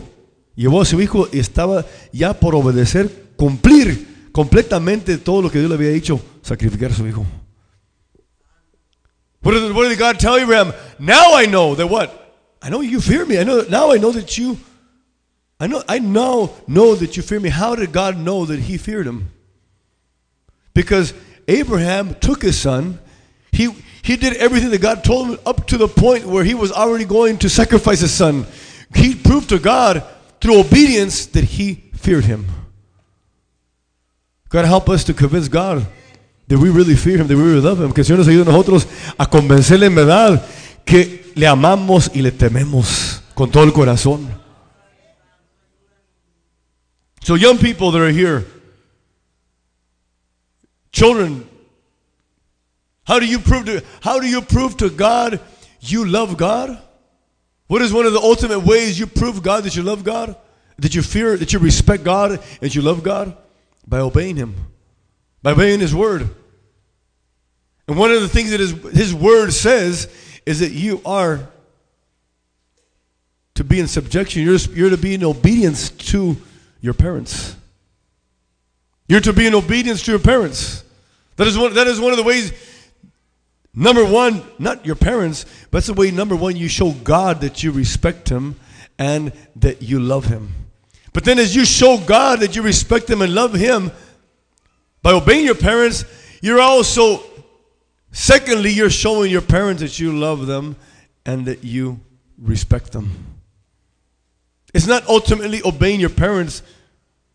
llevó a su hijo y estaba ya por obedecer, cumplir completamente todo lo que Dios le había dicho, sacrificar a su hijo. What did God tell Abraham? Now I know that what? I know you fear me. Now I know that you fear me. How did God know that he feared him? Because Abraham took his son. He did everything that God told him up to the point where he was already going to sacrifice his son. He proved to God through obedience that he feared him. God help us to convince God that we really fear him, that we really love him. Que el Señor nos ayude a nosotros a convencerle en verdad que le amamos y le tememos con todo el corazón. So young people that are here, children, how do you prove to God you love God? What is one of the ultimate ways you prove God that you love God? That you fear, that you respect God, and that you love God? By obeying him. By obeying his word. And one of the things that his word says is that you are to be in subjection. You're to be in obedience to your parents. You're to be in obedience to your parents. That is one of the ways. Number one, not your parents, but that's the way, number one, you show God that you respect him and that you love him. But then as you show God that you respect him and love him, by obeying your parents, you're also, secondly, you're showing your parents that you love them and that you respect them. It's not ultimately obeying your parents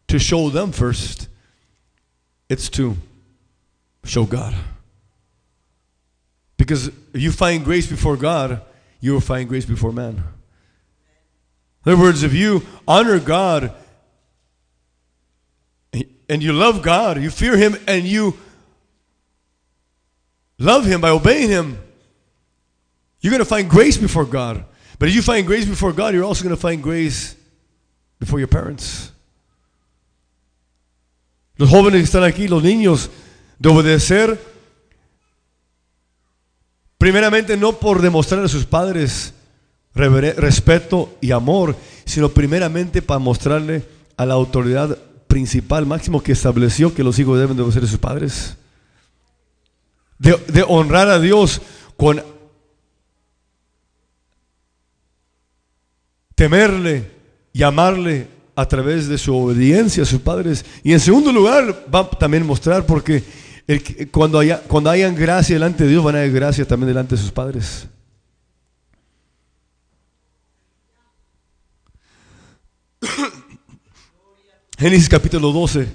to show them first. It's to show God. Because if you find grace before God, you will find grace before man. In other words, if you honor God and you love God, you fear him and you love him by obeying him, you're going to find grace before God. But if you find grace before God, you're also going to find grace before your parents. Los jóvenes que están aquí, los niños, de obedecer, primeramente no por demostrar a sus padres respeto y amor, sino primeramente para mostrarle a la autoridad principal, máximo, que estableció que los hijos deben de obedecer a sus padres. De honrar a Dios con temerle y amarle a través de su obediencia a sus padres. Y en segundo lugar, va a también mostrar porque cuando hayan gracia delante de Dios, van a haber gracia también delante de sus padres. Génesis capítulo 12.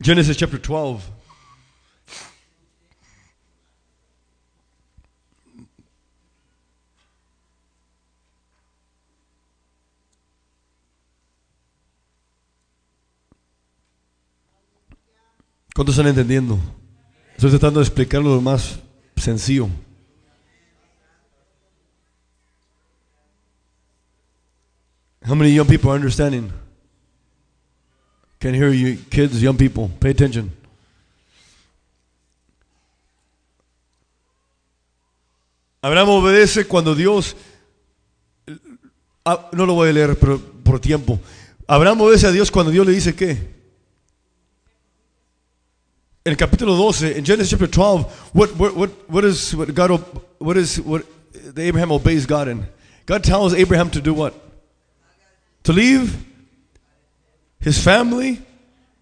Genesis chapter 12. ¿Cuántos están entendiendo? Estoy tratando de explicarlo lo más sencillo. How many young people are understanding? Can hear you, kids, young people. Pay attention. Abraham obedece cuando Dios... no lo voy a leer por tiempo. Abraham obedece a Dios cuando Dios le dice ¿qué? En el capítulo 12, en Genesis chapter 12, what Abraham obeys God in? God tells Abraham to do what? To leave his family,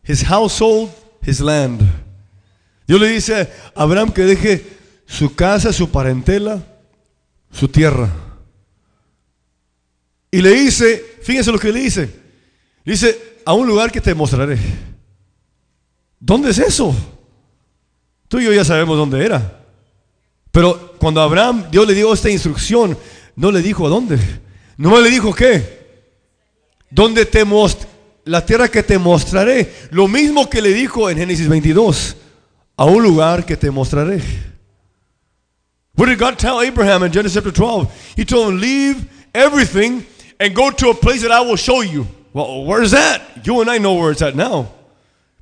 his household, his land. Dios le dice a Abraham que deje su casa, su parentela, su tierra. Y le dice, fíjense lo que le dice. Le dice, a un lugar que te mostraré. ¿Dónde es eso? Tú y yo ya sabemos dónde era. Pero cuando Abraham, Dios le dio esta instrucción, no le dijo a dónde. No le dijo qué. Donde la tierra que te mostraré. Lo mismo que le dijo en Génesis 22. A un lugar que te mostraré. What did God tell Abraham in Genesis chapter 12? He told him, leave everything and go to a place that I will show you. Well, where's that? You and I know where it's at now.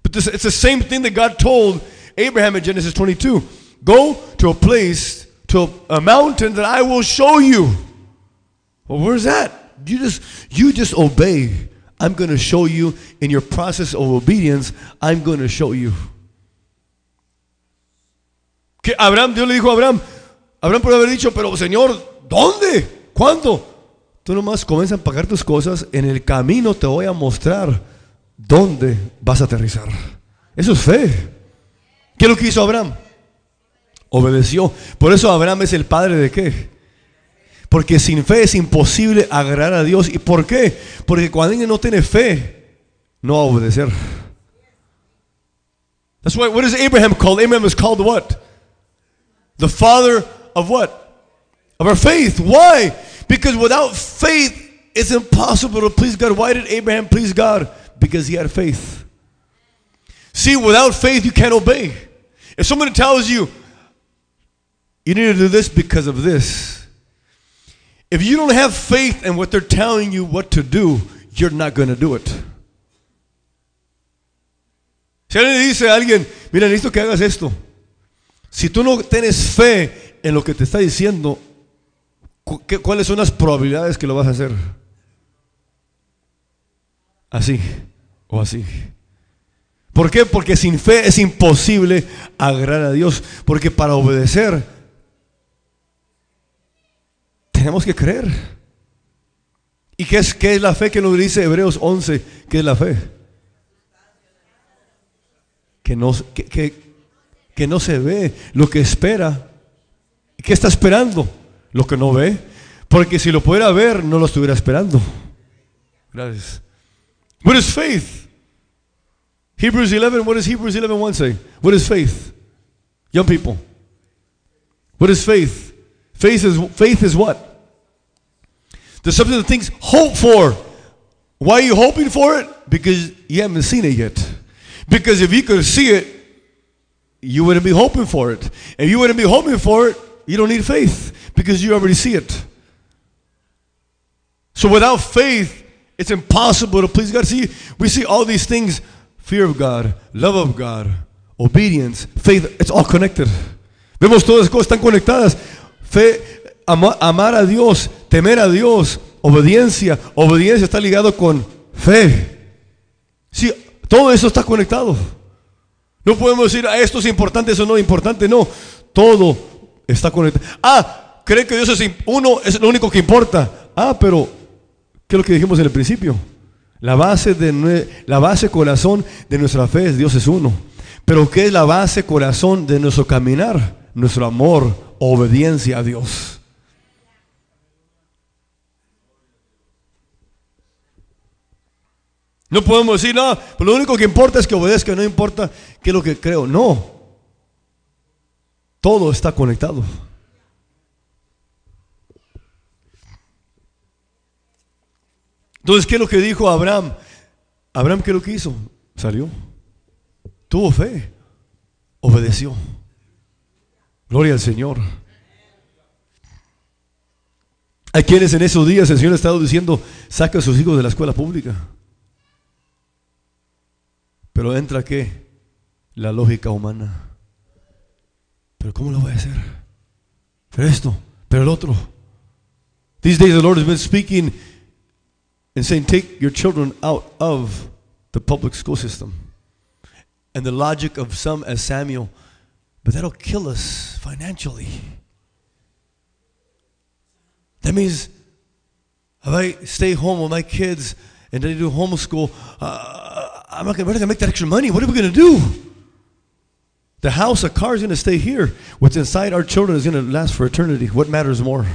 But it's the same thing that God told Abraham in Genesis 22. Go to a place, to a mountain that I will show you. Well, where's that? You just obey. I'm going to show you in your process of obedience. I'm going to show you. Que Dios le dijo a Abraham puede haber dicho, pero Señor, ¿dónde? ¿Cuándo? Tú nomás comienza a empacar tus cosas. En el camino te voy a mostrar dónde vas a aterrizar. Eso es fe. ¿Qué es lo que hizo Abraham? Obedeció. Por eso Abraham es el padre de ¿qué? Porque sin fe es imposible agradar a Dios. ¿Y por qué? Porque cuando alguien no tiene fe, no va a obedecer. That's why, what is Abraham called? Abraham is called what? The father of what? Of our faith. Why? Because without faith, it's impossible to please God. Why did Abraham please God? Because he had faith. See, without faith, you can't obey. If somebody tells you, you need to do this because of this. If you don't have faith in what they're telling you what to do, you're not going to do it. Si alguien le dice a alguien, mira, necesito que hagas esto. Si tú no tienes fe en lo que te está diciendo, ¿cuáles son las probabilidades que lo vas a hacer? Así o así. ¿Por qué? Porque sin fe es imposible agradar a Dios. Porque para obedecer tenemos que creer. ¿Y qué es la fe que nos dice Hebreos 11? ¿Qué es la fe? Que no se ve, lo que espera. ¿Qué está esperando? Lo que no ve. Porque si lo pudiera ver, no lo estuviera esperando. Gracias. What is faith? Hebrews 11, what does Hebrews 11:1 say? What is faith? Young people. What is faith? Faith is what? The substance of things hoped for. Why are you hoping for it? Because you haven't seen it yet. Because if you could see it, you wouldn't be hoping for it. If you wouldn't be hoping for it, you don't need faith because you already see it. So without faith, it's impossible to please God. See, we see all these things: fear of God, love of God, obedience, faith. It's all connected. Vemos todas las cosas están conectadas. Fe, amar a Dios, temer a Dios, obediencia. Obediencia está ligado con fe. Sí, todo eso está conectado. No podemos decir, esto es importante, eso no es importante. No, todo está conectado. Creen que Dios es uno, es lo único que importa. Pero ¿qué es lo que dijimos en el principio? La base corazón de nuestra fe es Dios es uno. Pero ¿qué es la base corazón de nuestro caminar? Nuestro amor, obediencia a Dios. No podemos decir, no, pero lo único que importa es que obedezca, no importa qué es lo que creo. No. Todo está conectado. Entonces, ¿qué es lo que dijo Abraham? Abraham, ¿qué es lo que hizo? Salió. Tuvo fe. Obedeció. Gloria al Señor. Hay quienes en esos días el Señor ha estado diciendo, saca a sus hijos de la escuela pública. Pero entra ¿qué? La lógica humana. Pero ¿cómo lo voy a hacer? Pero esto, pero el otro. These days the Lord has been speaking and saying, take your children out of the public school system. And the logic of some as Samuel, but that'll kill us financially. That means if I stay home with my kids and they do homeschool, we're not going to make that extra money. What are we going to do? The house, a car is going to stay here. What's inside our children is going to last for eternity. What matters more?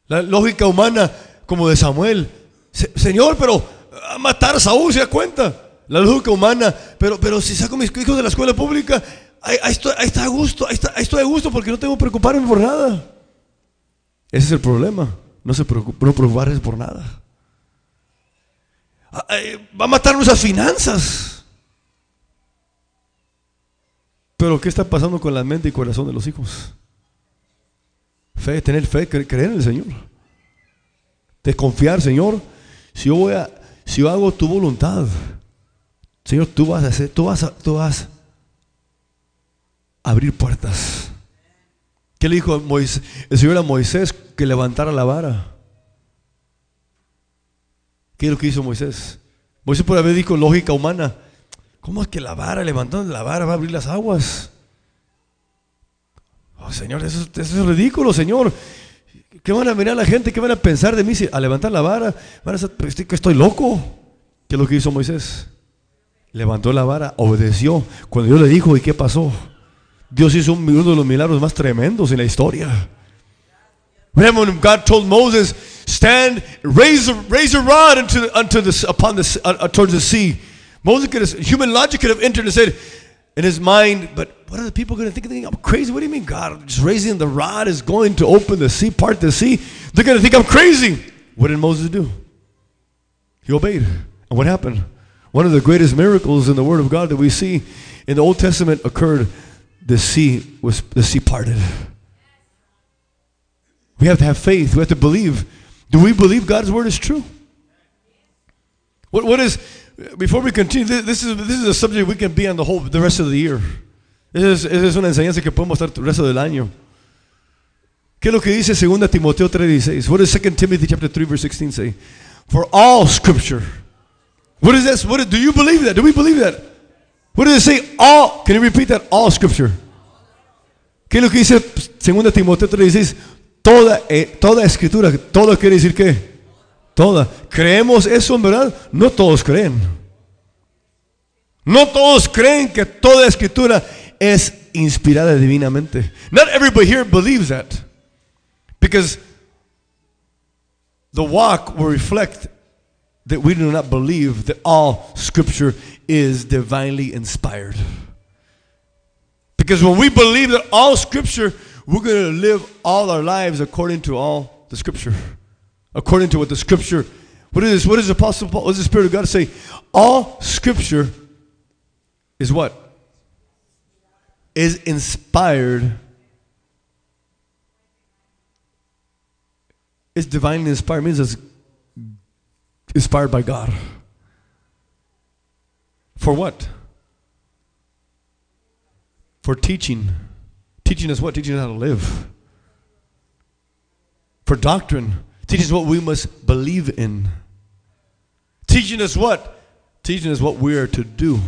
La lógica humana, como de Samuel. Señor, pero a matar a Saúl, ¿se da cuenta? La lógica humana, pero si saco a mis hijos de la escuela pública, ahí está a gusto, ahí estoy a gusto porque no tengo que preocuparme por nada. Ese es el problema. No preocuparse por nada. Va a matar nuestras finanzas. Pero ¿qué está pasando con la mente y corazón de los hijos? Fe, tener fe, creer en el Señor. De confiar, Señor, si yo hago tu voluntad, Señor, tú vas a abrir puertas. ¿Qué le dijo el Señor a Moisés? Que levantara la vara. ¿Qué es lo que hizo Moisés? Moisés por haber dicho lógica humana. ¿Cómo es que la vara, levantando la vara, va a abrir las aguas? Oh, Señor, eso es ridículo, Señor. ¿Qué van a mirar la gente? ¿Qué van a pensar de mí? Si a levantar la vara van a decir que estoy loco. ¿Qué es lo que hizo Moisés? Levantó la vara, obedeció. Cuando Dios le dijo, ¿y qué pasó? Dios hizo uno de los milagros más tremendos en la historia. Remember when God told Moses, stand, raise a rod towards the sea. Moses human logic could have entered and said in his mind, but what are the people going to think? I'm crazy. What do you mean God just raising the rod is going to open the sea, part the sea? They're going to think I'm crazy. What did Moses do? He obeyed. And what happened? One of the greatest miracles in the Word of God that we see in the Old Testament occurred. The sea parted. We have to have faith. We have to believe. Do we believe God's word is true? What is? Before we continue, this is a subject we can be on the rest of the year. Esa es una enseñanza que podemos estar el resto del año. ¿Qué es lo que dice 2 Timoteo 3:16? What does 2 Timothy chapter 3 verse 16 say? For all Scripture. What is this? Do you believe that? Do we believe that? What does it say? All. Can you repeat that? All Scripture. ¿Qué es lo que dice 2 Timoteo 3:16? Toda escritura. Toda quiere decir ¿qué? Toda. ¿Creemos eso en verdad? No todos creen. No todos creen que toda escritura es inspirada divinamente. Not everybody here believes that. Because the walk will reflect that we do not believe that all Scripture is divinely inspired. Because when we believe that all Scripture, we're going to live all our lives according to all the Scripture. According to what the Scripture, what is this? What does the Apostle Paul, what does the Spirit of God say? All Scripture is what? Is inspired. It's divinely inspired. It means it's inspired by God. For what? For teaching. Teaching us what? Teaching us how to live. For doctrine. Teaching us what we must believe in. Teaching us what? Teaching us what we are to do.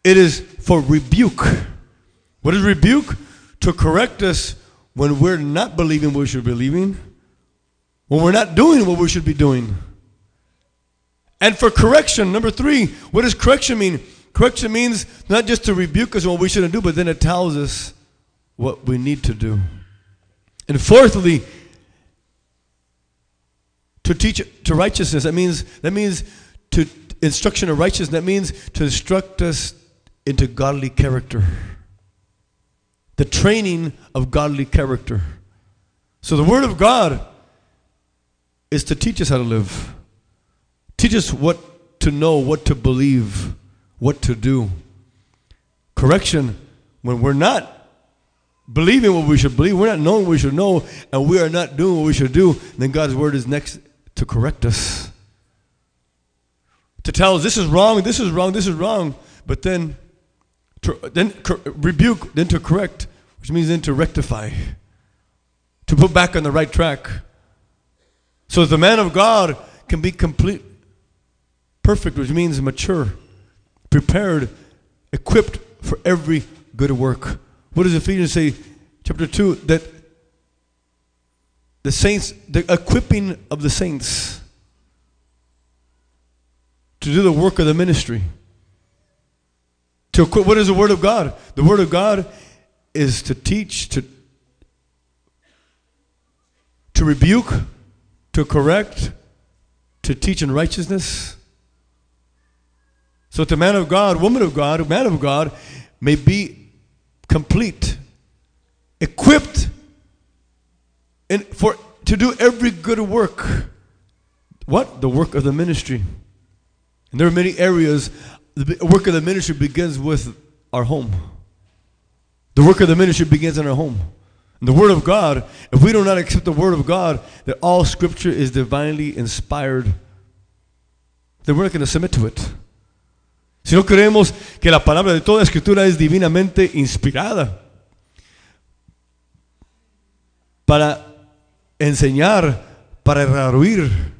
It is for rebuke. What is rebuke? To correct us when we're not believing what we should be believing. When we're not doing what we should be doing. And for correction, number 3, what does correction mean? Correction means not just to rebuke us on what we shouldn't do, but then it tells us what we need to do. And fourthly, To teach to righteousness, that means to instruction of righteousness, that means to instruct us into godly character. The training of godly character. So the Word of God is to teach us how to live. Teach us what to know, what to believe, what to do. Correction, when we're not believing what we should believe, we're not knowing what we should know, and we are not doing what we should do, then God's Word is next to correct us. To tell us this is wrong, this is wrong, this is wrong, but then rebuke, then to correct, which means then to rectify, to put back on the right track. So the man of God can be complete, perfect, which means mature, prepared, equipped for every good work. What does Ephesians say, chapter 2, that the saints, the equipping of the saints to do the work of the ministry. To equip, what is the Word of God? The Word of God is to teach, to rebuke, to correct, to teach in righteousness. So that the man of God, woman of God, man of God may be complete, equipped to do every good work. What? The work of the ministry. And there are many areas. The work of the ministry begins with our home. The work of the ministry begins in our home. And the Word of God, if we do not accept the Word of God, that all Scripture is divinely inspired, then we're not going to submit to it. Si no creemos que la palabra de toda Escritura es divinamente inspirada para enseñar, para redarguir.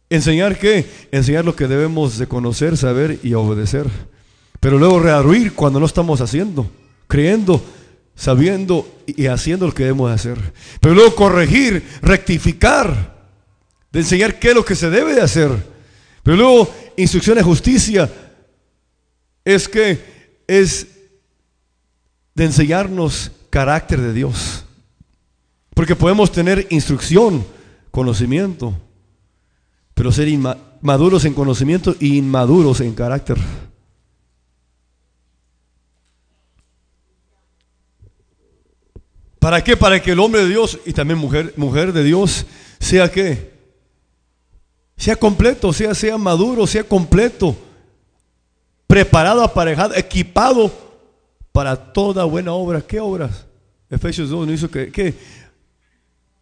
¿Enseñar qué? Enseñar lo que debemos de conocer, saber y obedecer. Pero luego redarguir cuando no estamos haciendo, creyendo, sabiendo y haciendo lo que debemos hacer. Pero luego corregir, rectificar, de enseñar qué es lo que se debe de hacer. Pero luego instrucción de justicia es de enseñarnos carácter de Dios. Porque podemos tener instrucción, conocimiento, pero ser maduros en conocimiento y inmaduros en carácter. ¿Para qué? Para que el hombre de Dios y también mujer de Dios sea ¿qué? Sea completo, sea maduro, sea completo, preparado, aparejado, equipado para toda buena obra. ¿Qué obras? Efesios 2 nos hizo que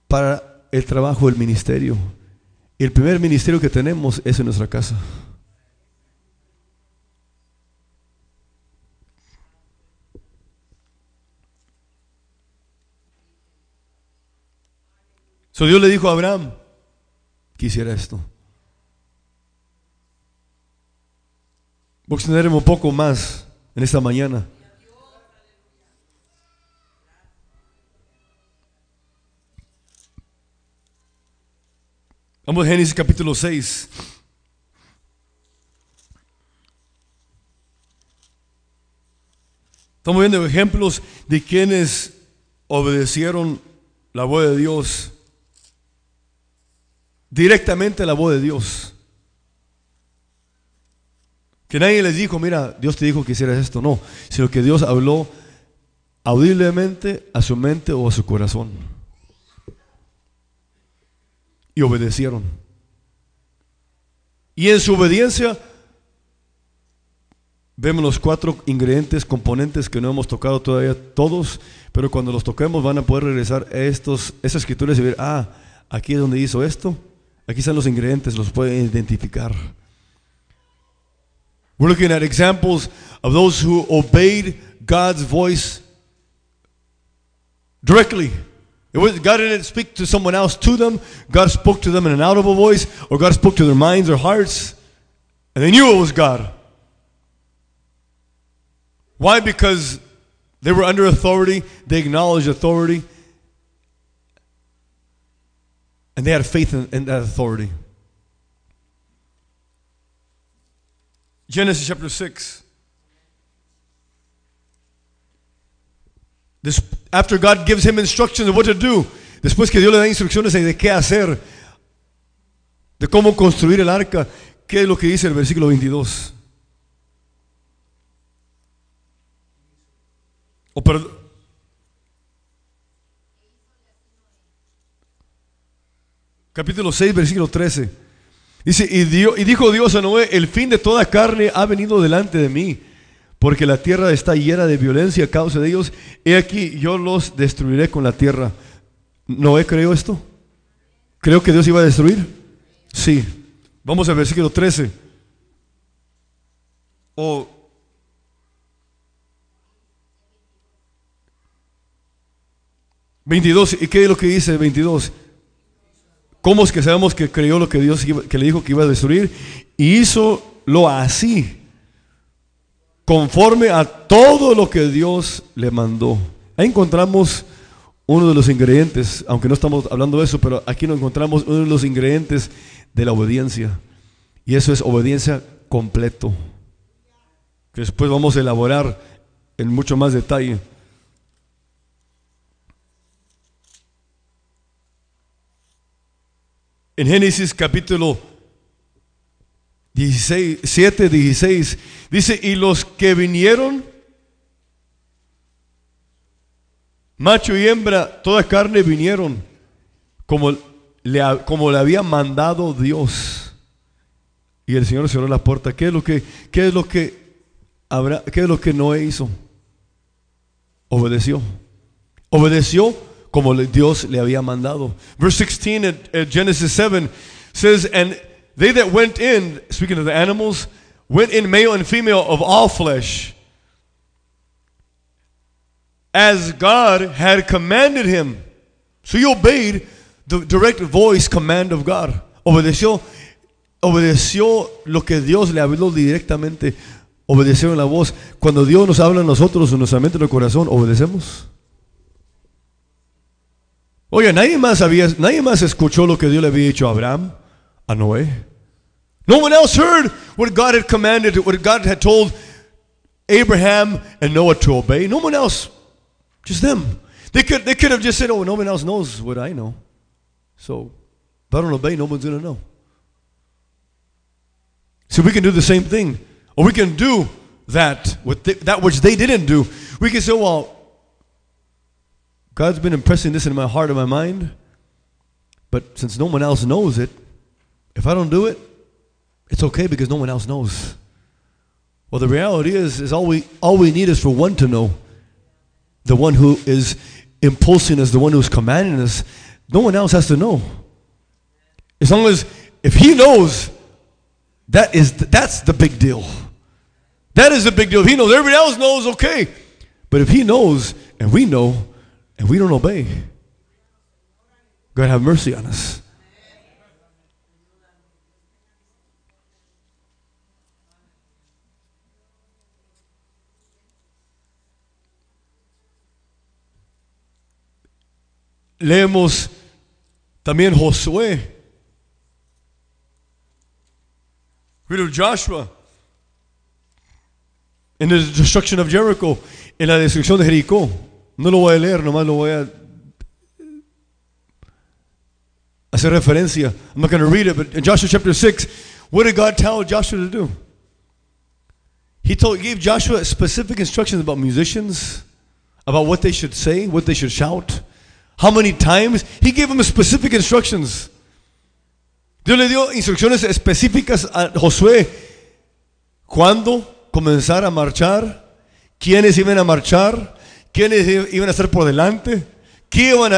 para el trabajo del ministerio. Y el primer ministerio que tenemos es en nuestra casa. So Dios le dijo a Abraham, quisiera esto. Voy a extenderme un poco más en esta mañana. Vamos a Génesis capítulo 6. Estamos viendo ejemplos de quienes obedecieron la voz de Dios, directamente la voz de Dios. Que nadie les dijo, mira, Dios te dijo que hicieras esto, no, sino que Dios habló audiblemente a su mente o a su corazón. Y obedecieron. Y en su obediencia vemos los 4 ingredientes, componentes que no hemos tocado todavía todos, pero cuando los toquemos van a poder regresar a estas escrituras y ver, aquí es donde hizo esto, aquí están los ingredientes, los pueden identificar. We're looking at examples of those who obeyed God's voice directly. God didn't speak to someone else to them. God spoke to them in an audible voice, or God spoke to their minds or hearts, and they knew it was God. Why? Because they were under authority, they acknowledged authority, and they had faith in that authority. Genesis chapter 6. After God gives him instructions of what to do, después que Dios le da instrucciones de qué hacer, de cómo construir el arca, ¿qué es lo que dice el versículo 22? Capítulo 6, versículo 13. Dice, y dijo Dios a Noé: el fin de toda carne ha venido delante de mí, porque la tierra está llena de violencia a causa de ellos. He aquí, yo los destruiré con la tierra. ¿Noé creyó esto? ¿Creo que Dios iba a destruir? Sí. Vamos al versículo 13. 22. ¿Y qué es lo que dice 22? ¿Cómo es que sabemos que creyó lo que Dios que le dijo que iba a destruir? Y hizo lo así, conforme a todo lo que Dios le mandó. Ahí encontramos uno de los ingredientes, aunque no estamos hablando de eso, pero aquí nos encontramos uno de los ingredientes de la obediencia. Y eso es obediencia completo, que después vamos a elaborar en mucho más detalle. En Génesis capítulo 7:16 dice: y los que vinieron, macho y hembra, toda carne vinieron, como le había mandado Dios. Y el Señor cerró la puerta. ¿Qué es lo que Noé hizo? Obedeció como Dios le había mandado. Verse 16 at Genesis 7 says, and they that went in, speaking of the animals, went in male and female of all flesh, as God had commanded him. So he obeyed the direct voice command of God. Obedeció lo que Dios le habló directamente. Obedeció en la voz. Cuando Dios nos habla a nosotros en nuestra mente y en el corazón, obedecemos. Oye, nadie más escuchó lo que Dios le había dicho a Abraham, a Noé. No one else heard what God had commanded, what God had told Abraham and Noah to obey. No one else, just them. They could have just said, oh, no one else knows what I know. So, if I don't obey, no one's going to know. So we can do the same thing. Or we can do that which they didn't do. We can say, well, God's been impressing this in my heart and my mind, but since no one else knows it, if I don't do it, it's okay because no one else knows. Well, the reality is all we need is for one to know. The one who is impulsing us, the one who's commanding us. No one else has to know. As long as, if he knows, that's the big deal. That is the big deal. If he knows, everybody else knows, okay. But if he knows and we know, and we don't obey, God have mercy on us. Leemos también Josué. Read of Joshua in the destruction of Jericho, en la destrucción de Jericó. No lo voy a leer, nomás lo voy a hacer referencia. I'm not going to read it, but in Joshua chapter 6, what did God tell Joshua to do? He gave Joshua specific instructions about musicians, about what they should say, what they should shout, how many times. He gave them specific instructions. Dios le dio instrucciones específicas a Josué. ¿Cuándo comenzar a marchar? ¿Quiénes iban a marchar? ¿Quiénes iban a estar por delante? ¿Qué iban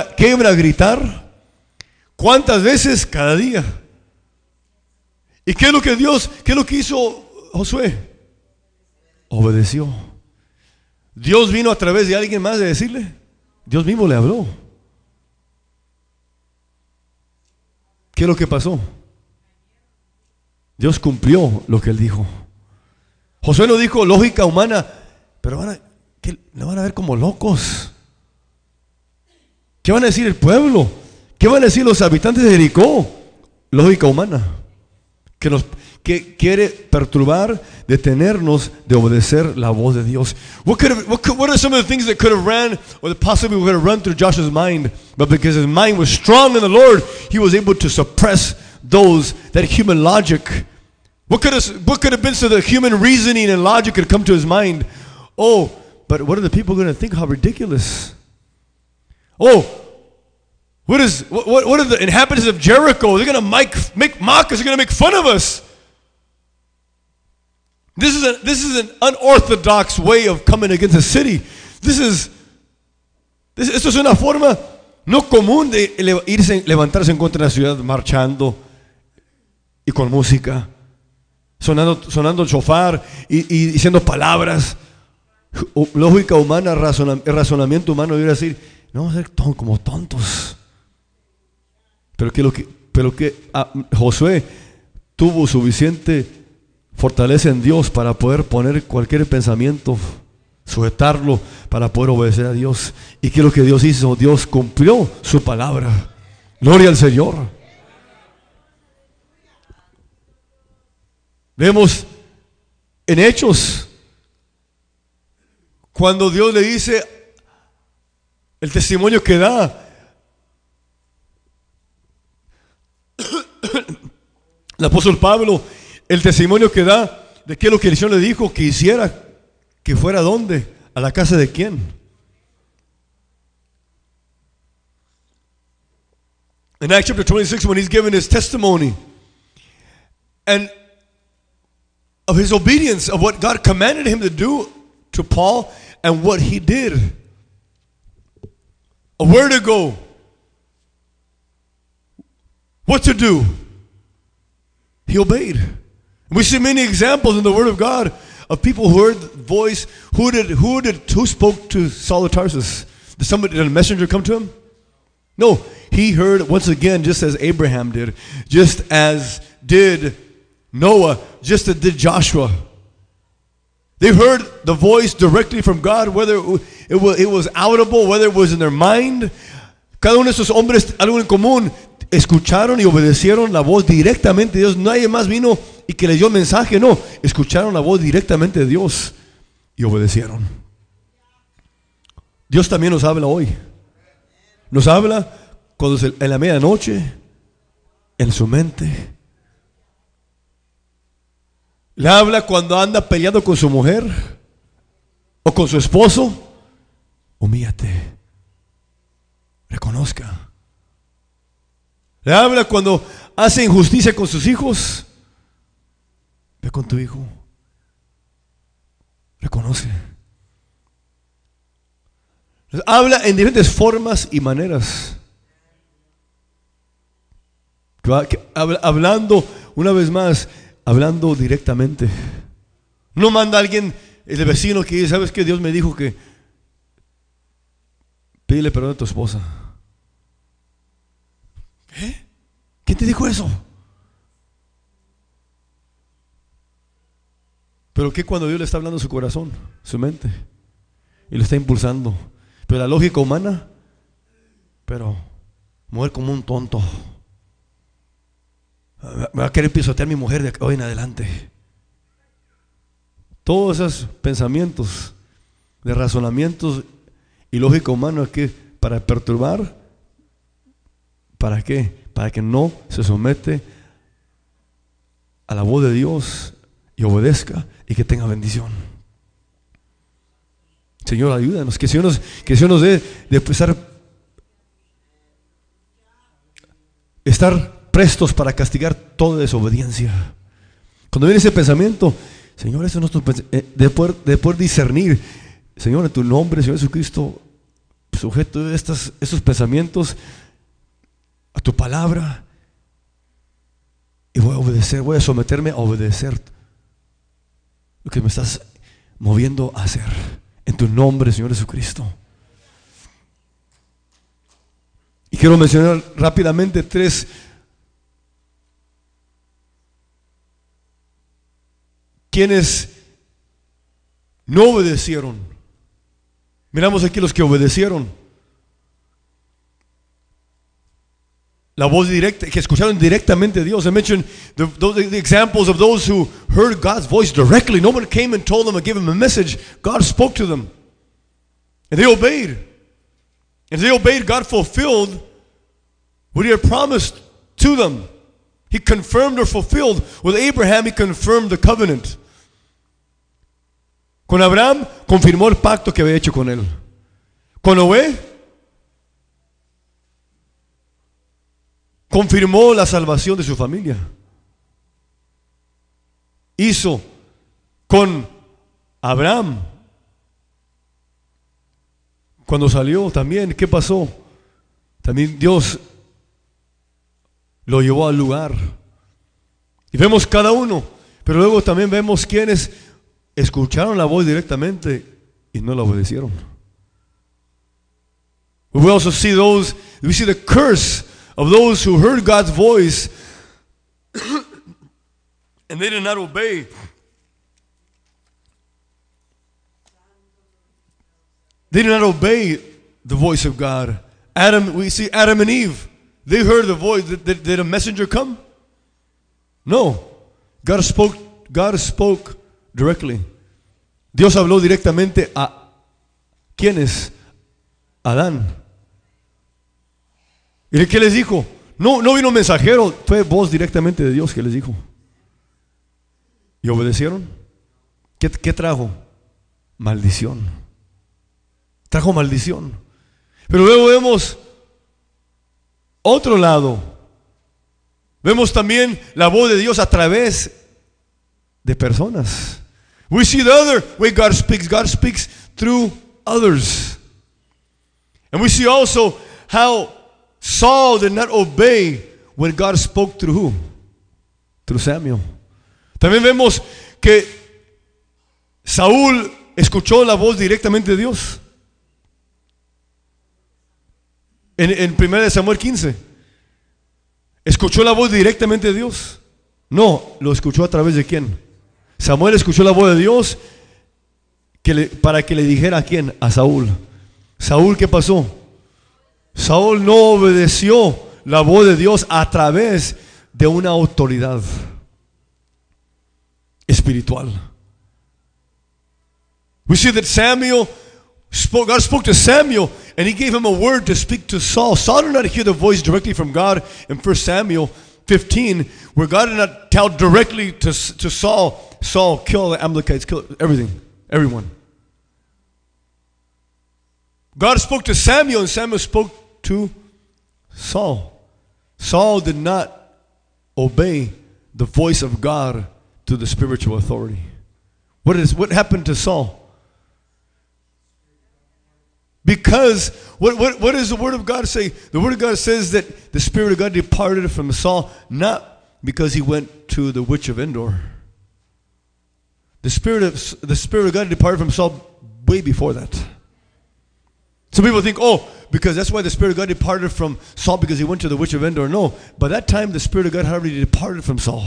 a gritar? ¿Cuántas veces? Cada día. ¿Y qué es lo que hizo Josué? Obedeció. Dios vino a través de alguien más de decirle. Dios mismo le habló. ¿Qué es lo que pasó? Dios cumplió lo que él dijo. Josué no dijo lógica humana, pero no van a ver como locos. ¿Qué van a decir el pueblo? ¿Qué van a decir los habitantes de Jericó? Lógica humana que quiere perturbar, detenernos de obedecer la voz de Dios. What are some of the things that could have ran, or that possibly would have run through Joshua's mind? But because his mind was strong in the Lord, he was able to suppress those that human logic. What could have been so that human reasoning and logic could come to his mind? Oh, but what are the people going to think? How ridiculous! Oh, what are the inhabitants of Jericho? They're going to make mock us. They're going to make fun of us. This is an unorthodox way of coming against a city. Esto es una forma no común de levantarse en contra de la ciudad, marchando y con música, sonando el shofar y diciendo palabras. Lógica humana, razonamiento humano debería decir, no vamos a ser como tontos. Pero que Josué tuvo suficiente fortaleza en Dios para poder poner cualquier pensamiento, sujetarlo para poder obedecer a Dios. ¿Y qué es lo que Dios hizo? Dios cumplió su palabra. Gloria al Señor. Vemos en Hechos cuando Dios le dice el testimonio que da. El apóstol Pablo, el testimonio que da de qué es lo que el Señor le dijo que hiciera, que fuera ¿a dónde? ¿A la casa de quién? In Acts chapter 26, when he's given his testimony and of his obedience of what God commanded him to do to Paul and what he did, where to go, what to do, he obeyed. We see many examples in the Word of God of people who heard the voice. Who spoke to Saul of Tarsus? Did a messenger come to him? No, he heard once again, just as Abraham did, just as did Noah, just as did Joshua. They heard the voice directly from God, whether it was audible, whether it was in their mind. Cada uno de esos hombres, algo en común, escucharon y obedecieron la voz directamente de Dios. Nadie más vino y que les dio mensaje, no. Escucharon la voz directamente de Dios y obedecieron. Dios también nos habla hoy. Nos habla cuando en la medianoche, en su mente. Le habla cuando anda peleando con su mujer o con su esposo. Humíllate. Reconozca. Le habla cuando hace injusticia con sus hijos. Ve con tu hijo. Reconoce. Les habla en diferentes formas y maneras. Hablando, una vez más, hablando directamente. No manda a alguien, el vecino, que dice, ¿sabes qué? Dios me dijo que pídele perdón a tu esposa. ¿Qué? ¿Quién te dijo eso? Pero ¿qué cuando Dios le está hablando a su corazón, su mente? Y le está impulsando. Pero la lógica humana, pero mujer como un tonto. Me va a querer pisotear mi mujer de hoy en adelante. Todos esos pensamientos de razonamientos y lógica humana que para perturbar, ¿para qué? Para que no se somete a la voz de Dios y obedezca y que tenga bendición. Señor, ayúdanos, que el Señor nos dé de estar prestos para castigar toda desobediencia. Cuando viene ese pensamiento, Señor, eso no es de poder discernir, Señor, en tu nombre, Señor Jesucristo, sujeto estos pensamientos a tu palabra y voy a obedecer, voy a someterme a obedecer lo que me estás moviendo a hacer en tu nombre, Señor Jesucristo. Y quiero mencionar rápidamente 3 quienes no obedecieron. Miramos aquí los que obedecieron. La voz directa, que escucharon directamente a Dios. I mentioned the examples of those who heard God's voice directly. No one came and told them or gave them a message. God spoke to them. And they obeyed. And as they obeyed, God fulfilled what He had promised to them. He confirmed or fulfilled. With Abraham, he confirmed the covenant. Con Abraham, confirmó el pacto que había hecho con él. Con Noé, confirmó la salvación de su familia. Hizo con Abraham. Cuando salió también, ¿qué pasó? También Dios lo llevó al lugar. Y vemos cada uno, pero luego también vemos quienes escucharon la voz directamente y no la obedecieron. We also see those, we see the curse of those who heard God's voice and they did not obey. They did not obey the voice of God. We see Adam and Eve. They heard the voice. Did a messenger come? No. God spoke directly. Dios habló directamente a ¿quiénes? Adán. ¿Y qué les dijo? No vino un mensajero, fue voz directamente de Dios que les dijo. ¿Y obedecieron? ¿Qué trajo? Maldición. Trajo maldición. Pero luego vemos otro lado. Vemos también la voz de Dios a través de personas. We see the other way God speaks. God speaks through others. And we see also how Saul did not obey when God spoke through who? Through Samuel. También vemos que Saúl escuchó la voz directamente de Dios. En 1 Samuel 15. ¿Escuchó la voz directamente de Dios? No, lo escuchó a través de quién. Samuel escuchó la voz de Dios para que le dijera a quién, a Saúl. Saúl, ¿qué pasó? Saúl no obedeció la voz de Dios a través de una autoridad espiritual. We see that God spoke to Samuel and he gave him a word to speak to Saul. Saul did not hear the voice directly from God in 1 Samuel 15, where God did not tell directly to Saul, kill the Amalekites, kill everyone. God spoke to Samuel and Samuel spoke to Saul. Saul did not obey the voice of God to the spiritual authority. What happened to Saul? Because what does the Word of God say? The Word of God says that the Spirit of God departed from Saul not because he went to the witch of Endor. The Spirit of God departed from Saul way before that. Some people think, because that's why the Spirit of God departed from Saul because he went to the witch of Endor. No, by that time the Spirit of God had already departed from Saul.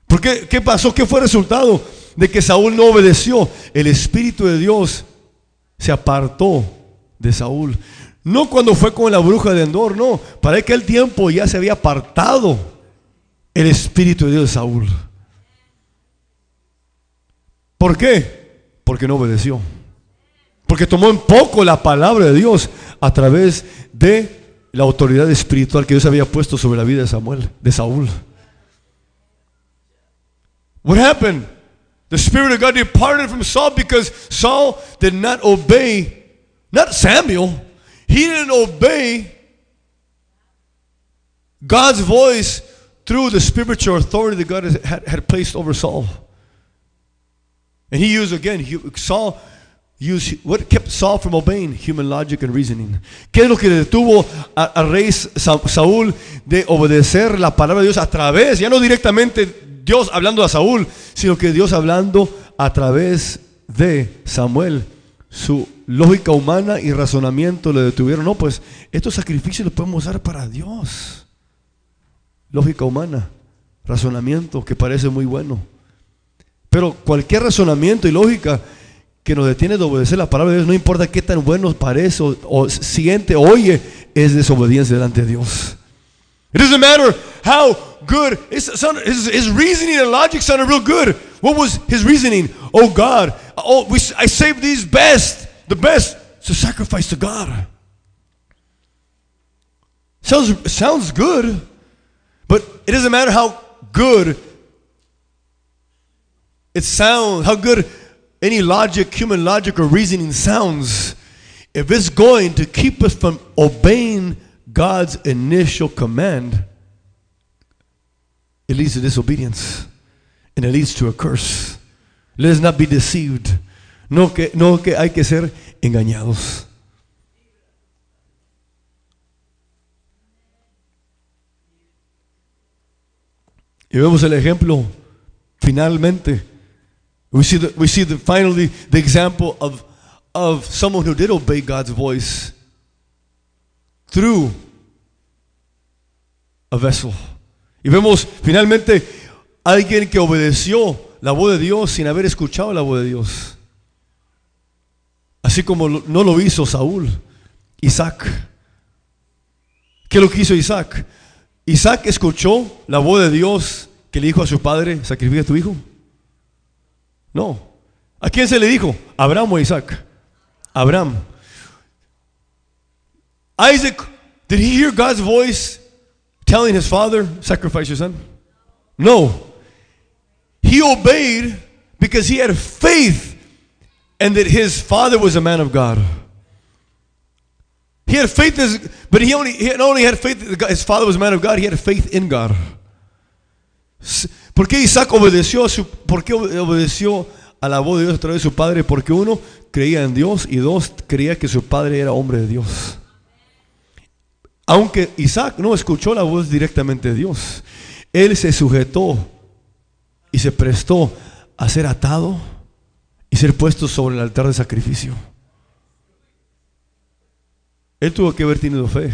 ¿Por qué? ¿Qué pasó? ¿Qué fue el resultado de que Saúl no obedeció? El Espíritu de Dios se apartó de Saúl. No cuando fue con la bruja de Endor, no. Para aquel tiempo ya se había apartado el Espíritu de Dios de Saúl. ¿Por qué? Porque no obedeció. Porque tomó en poco la palabra de Dios a través de la autoridad espiritual que Dios había puesto sobre la vida de Saúl. What happened? The Spirit of God departed from Saul because Saul did not obey, not Samuel. He didn't obey God's voice through the spiritual authority that God had placed over Saul. And he used again, what kept Saul from obeying? Human logic and reasoning. ¿Qué es lo que detuvo al rey Saúl de obedecer la palabra de Dios a través, ya no directamente Dios hablando a Saúl, sino que Dios hablando a través de Samuel? Su lógica humana y razonamiento le detuvieron. No, pues estos sacrificios los podemos dar para Dios. Lógica humana, razonamiento que parece muy bueno, pero cualquier razonamiento y lógica que nos detiene de obedecer la palabra de Dios, no importa qué tan bueno parece o siente, oye, es desobediencia delante de Dios. It doesn't matter how good his reasoning and logic sounded real good. What was his reasoning? Oh God, I saved the best to sacrifice to God. Sounds good, But it doesn't matter how good it sounds, how good any logic, human logic or reasoning sounds, if it's going to keep us from obeying God's initial command, it leads to disobedience and it leads to a curse. Let us not be deceived. No que hay que ser engañados. Y vemos el ejemplo finalmente. We see finally the example of someone who did obey God's voice through a vessel. Y vemos finalmente alguien que obedeció la voz de Dios sin haber escuchado la voz de Dios. Así como no lo hizo Saúl, Isaac. ¿Qué es lo que hizo Isaac? Isaac escuchó la voz de Dios que le dijo a su padre, sacrifica a tu hijo. No. ¿A quién se le dijo? ¿Abraham o Isaac? Abraham. Isaac, did he hear God's voice telling his father, sacrifice your son? No. He obeyed because he had faith and that his father was a man of God. He had faith, but he not only had faith that his father was a man of God, he had faith in God. ¿Por qué Isaac obedeció a la voz de Dios a través de su padre? Porque uno, creía en Dios, y dos, creía que su padre era hombre de Dios. Aunque Isaac no escuchó la voz directamente de Dios, él se sujetó y se prestó a ser atado y ser puesto sobre el altar de sacrificio. Él tuvo que haber tenido fe.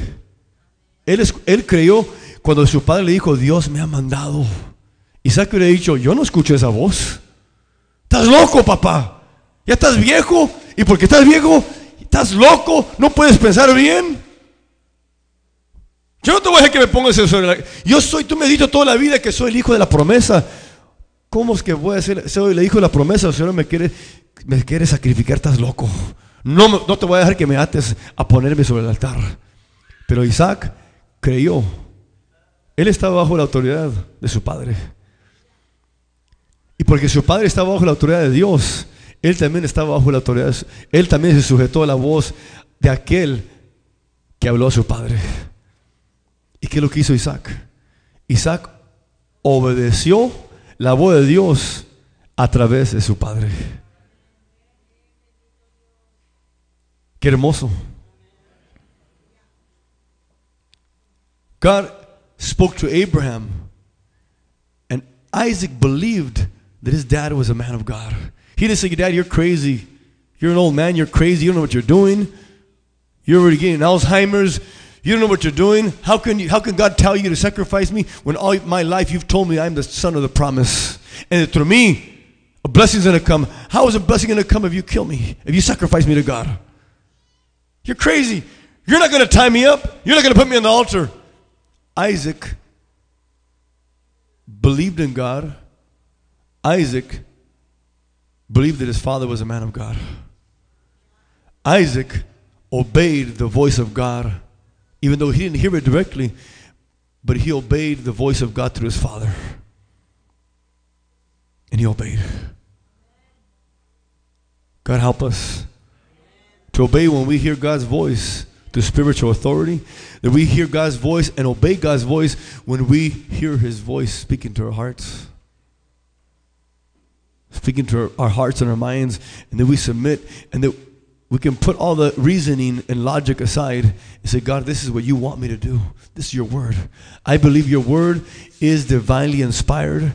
Él creyó cuando su padre le dijo, Dios me ha mandado. Isaac hubiera dicho, yo no escucho esa voz. Estás loco, papá. Ya estás viejo. Y porque estás viejo, estás loco. No puedes pensar bien. Yo no te voy a dejar que me pongas eso sobre la... Tú me has dicho toda la vida que soy el hijo de la promesa. ¿Cómo es que voy a ser? Soy el hijo de la promesa. El Señor me quiere sacrificar. Estás loco. No te voy a dejar que me ates a ponerme sobre el altar. Pero Isaac creyó. Él estaba bajo la autoridad de su padre. Y porque su padre estaba bajo la autoridad de Dios, él también estaba bajo la autoridad. Él también se sujetó a la voz de aquel que habló a su padre. ¿Y qué es lo que hizo Isaac? Isaac obedeció la voz de Dios a través de su padre. Qué hermoso. God spoke to Abraham, and Isaac believed that his dad was a man of God. He didn't say, Dad, you're crazy. You're an old man. You're crazy. You don't know what you're doing. You're already getting Alzheimer's. You don't know what you're doing. How can God tell you to sacrifice me when all my life you've told me I'm the son of the promise, and that through me a blessing's going to come? How is a blessing going to come if you kill me, if you sacrifice me to God? You're crazy. You're not going to tie me up. You're not going to put me on the altar. Isaac believed in God. Isaac believed that his father was a man of God. Isaac obeyed the voice of God, even though he didn't hear it directly, but he obeyed the voice of God through his father. And he obeyed. God help us to obey when we hear God's voice through spiritual authority, that we hear God's voice and obey God's voice when we hear his voice speaking to our hearts, speaking to our hearts and our minds, and that we submit, and that we can put all the reasoning and logic aside and say, God, this is what you want me to do. This is your word. I believe your word is divinely inspired.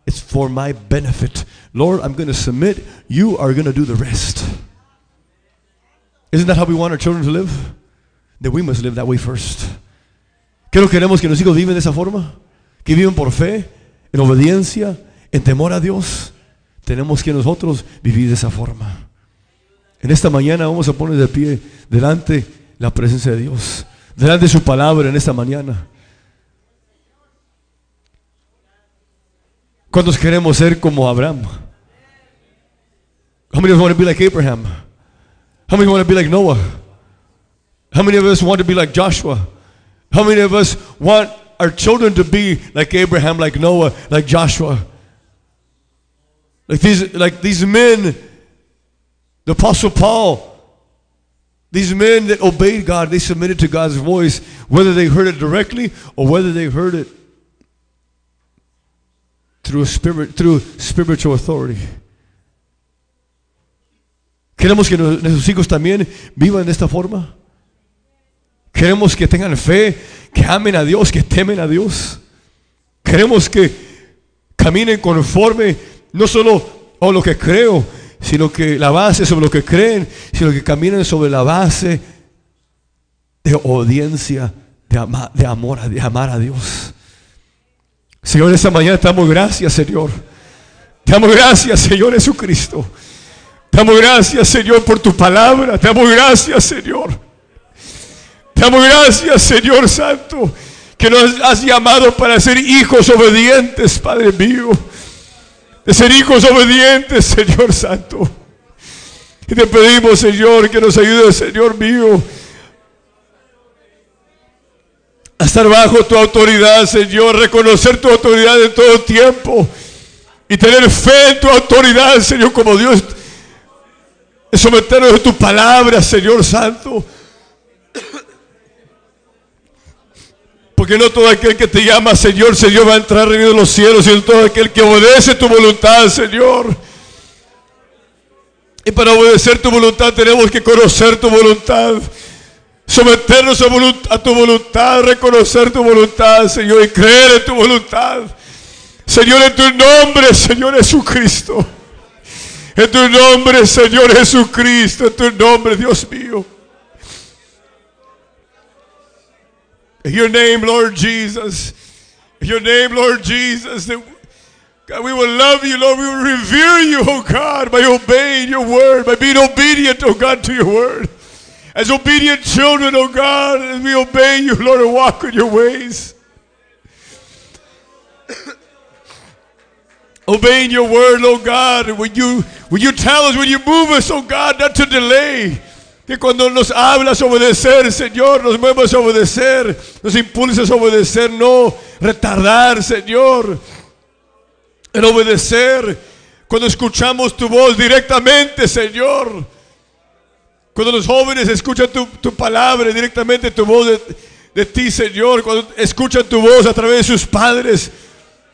It's for my benefit. Lord, I'm going to submit. You are going to do the rest. Isn't that how we want our children to live? That we must live that way first. ¿Qué no queremos que nuestros hijos viven de esa forma? Que viven por fe, en obediencia, en temor a Dios. Tenemos que nosotros vivir de esa forma. En esta mañana vamos a poner de pie delante la presencia de Dios, delante de su palabra en esta mañana. ¿Cuántos queremos ser como Abraham? How many of us want to be like Abraham? How many want to be like Noah? How many of us want to be like Joshua? How many of us want our children to be like Abraham, like Noah, like Joshua. Like these men, the Apostle Paul, these men that obeyed God, they submitted to God's voice, whether they heard it directly or whether they heard it through spiritual authority. Queremos que nuestros hijos también vivan de esta forma. Queremos que tengan fe, que amen a Dios, que temen a Dios. Queremos que caminen conforme, no solo lo que creo, sino que la base sobre lo que creen, sino que caminen sobre la base de obediencia, de amar a Dios. Señor, esta mañana te damos gracias, Señor. Te damos gracias, Señor Jesucristo. Te damos gracias, Señor, por tu palabra. Te damos gracias, Señor. Te damos gracias, Señor Santo, que nos has llamado para ser hijos obedientes, Padre mío. De ser hijos obedientes, Señor Santo. Y te pedimos, Señor, que nos ayudes, Señor mío, a estar bajo tu autoridad, Señor, reconocer tu autoridad en todo tiempo y tener fe en tu autoridad, Señor, como Dios, someternos a tu palabra, Señor Santo. Porque no todo aquel que te llama Señor, Señor, va a entrar al reino de los cielos, sino todo aquel que obedece tu voluntad, Señor. Y para obedecer tu voluntad tenemos que conocer tu voluntad, someternos a tu voluntad, reconocer tu voluntad, Señor, y creer en tu voluntad. Señor, en tu nombre, Señor Jesucristo. En tu nombre, Señor Jesucristo, en tu nombre, Dios mío. In your name, Lord Jesus. In your name, Lord Jesus. That God, we will love you, Lord. We will revere you, oh God, by obeying your word, by being obedient, oh God, to your word. As obedient children, oh God, as we obey you, Lord, and walk in your ways. Obeying your word, oh God, and when you tell us, when you move us, oh God, not to delay. Que cuando nos hablas obedecer, Señor, nos muevas a obedecer, nos impulsas a obedecer, no retardar, Señor, en obedecer. Cuando escuchamos tu voz directamente, Señor. Cuando los jóvenes escuchan tu palabra directamente, tu voz de ti, Señor. Cuando escuchan tu voz a través de sus padres.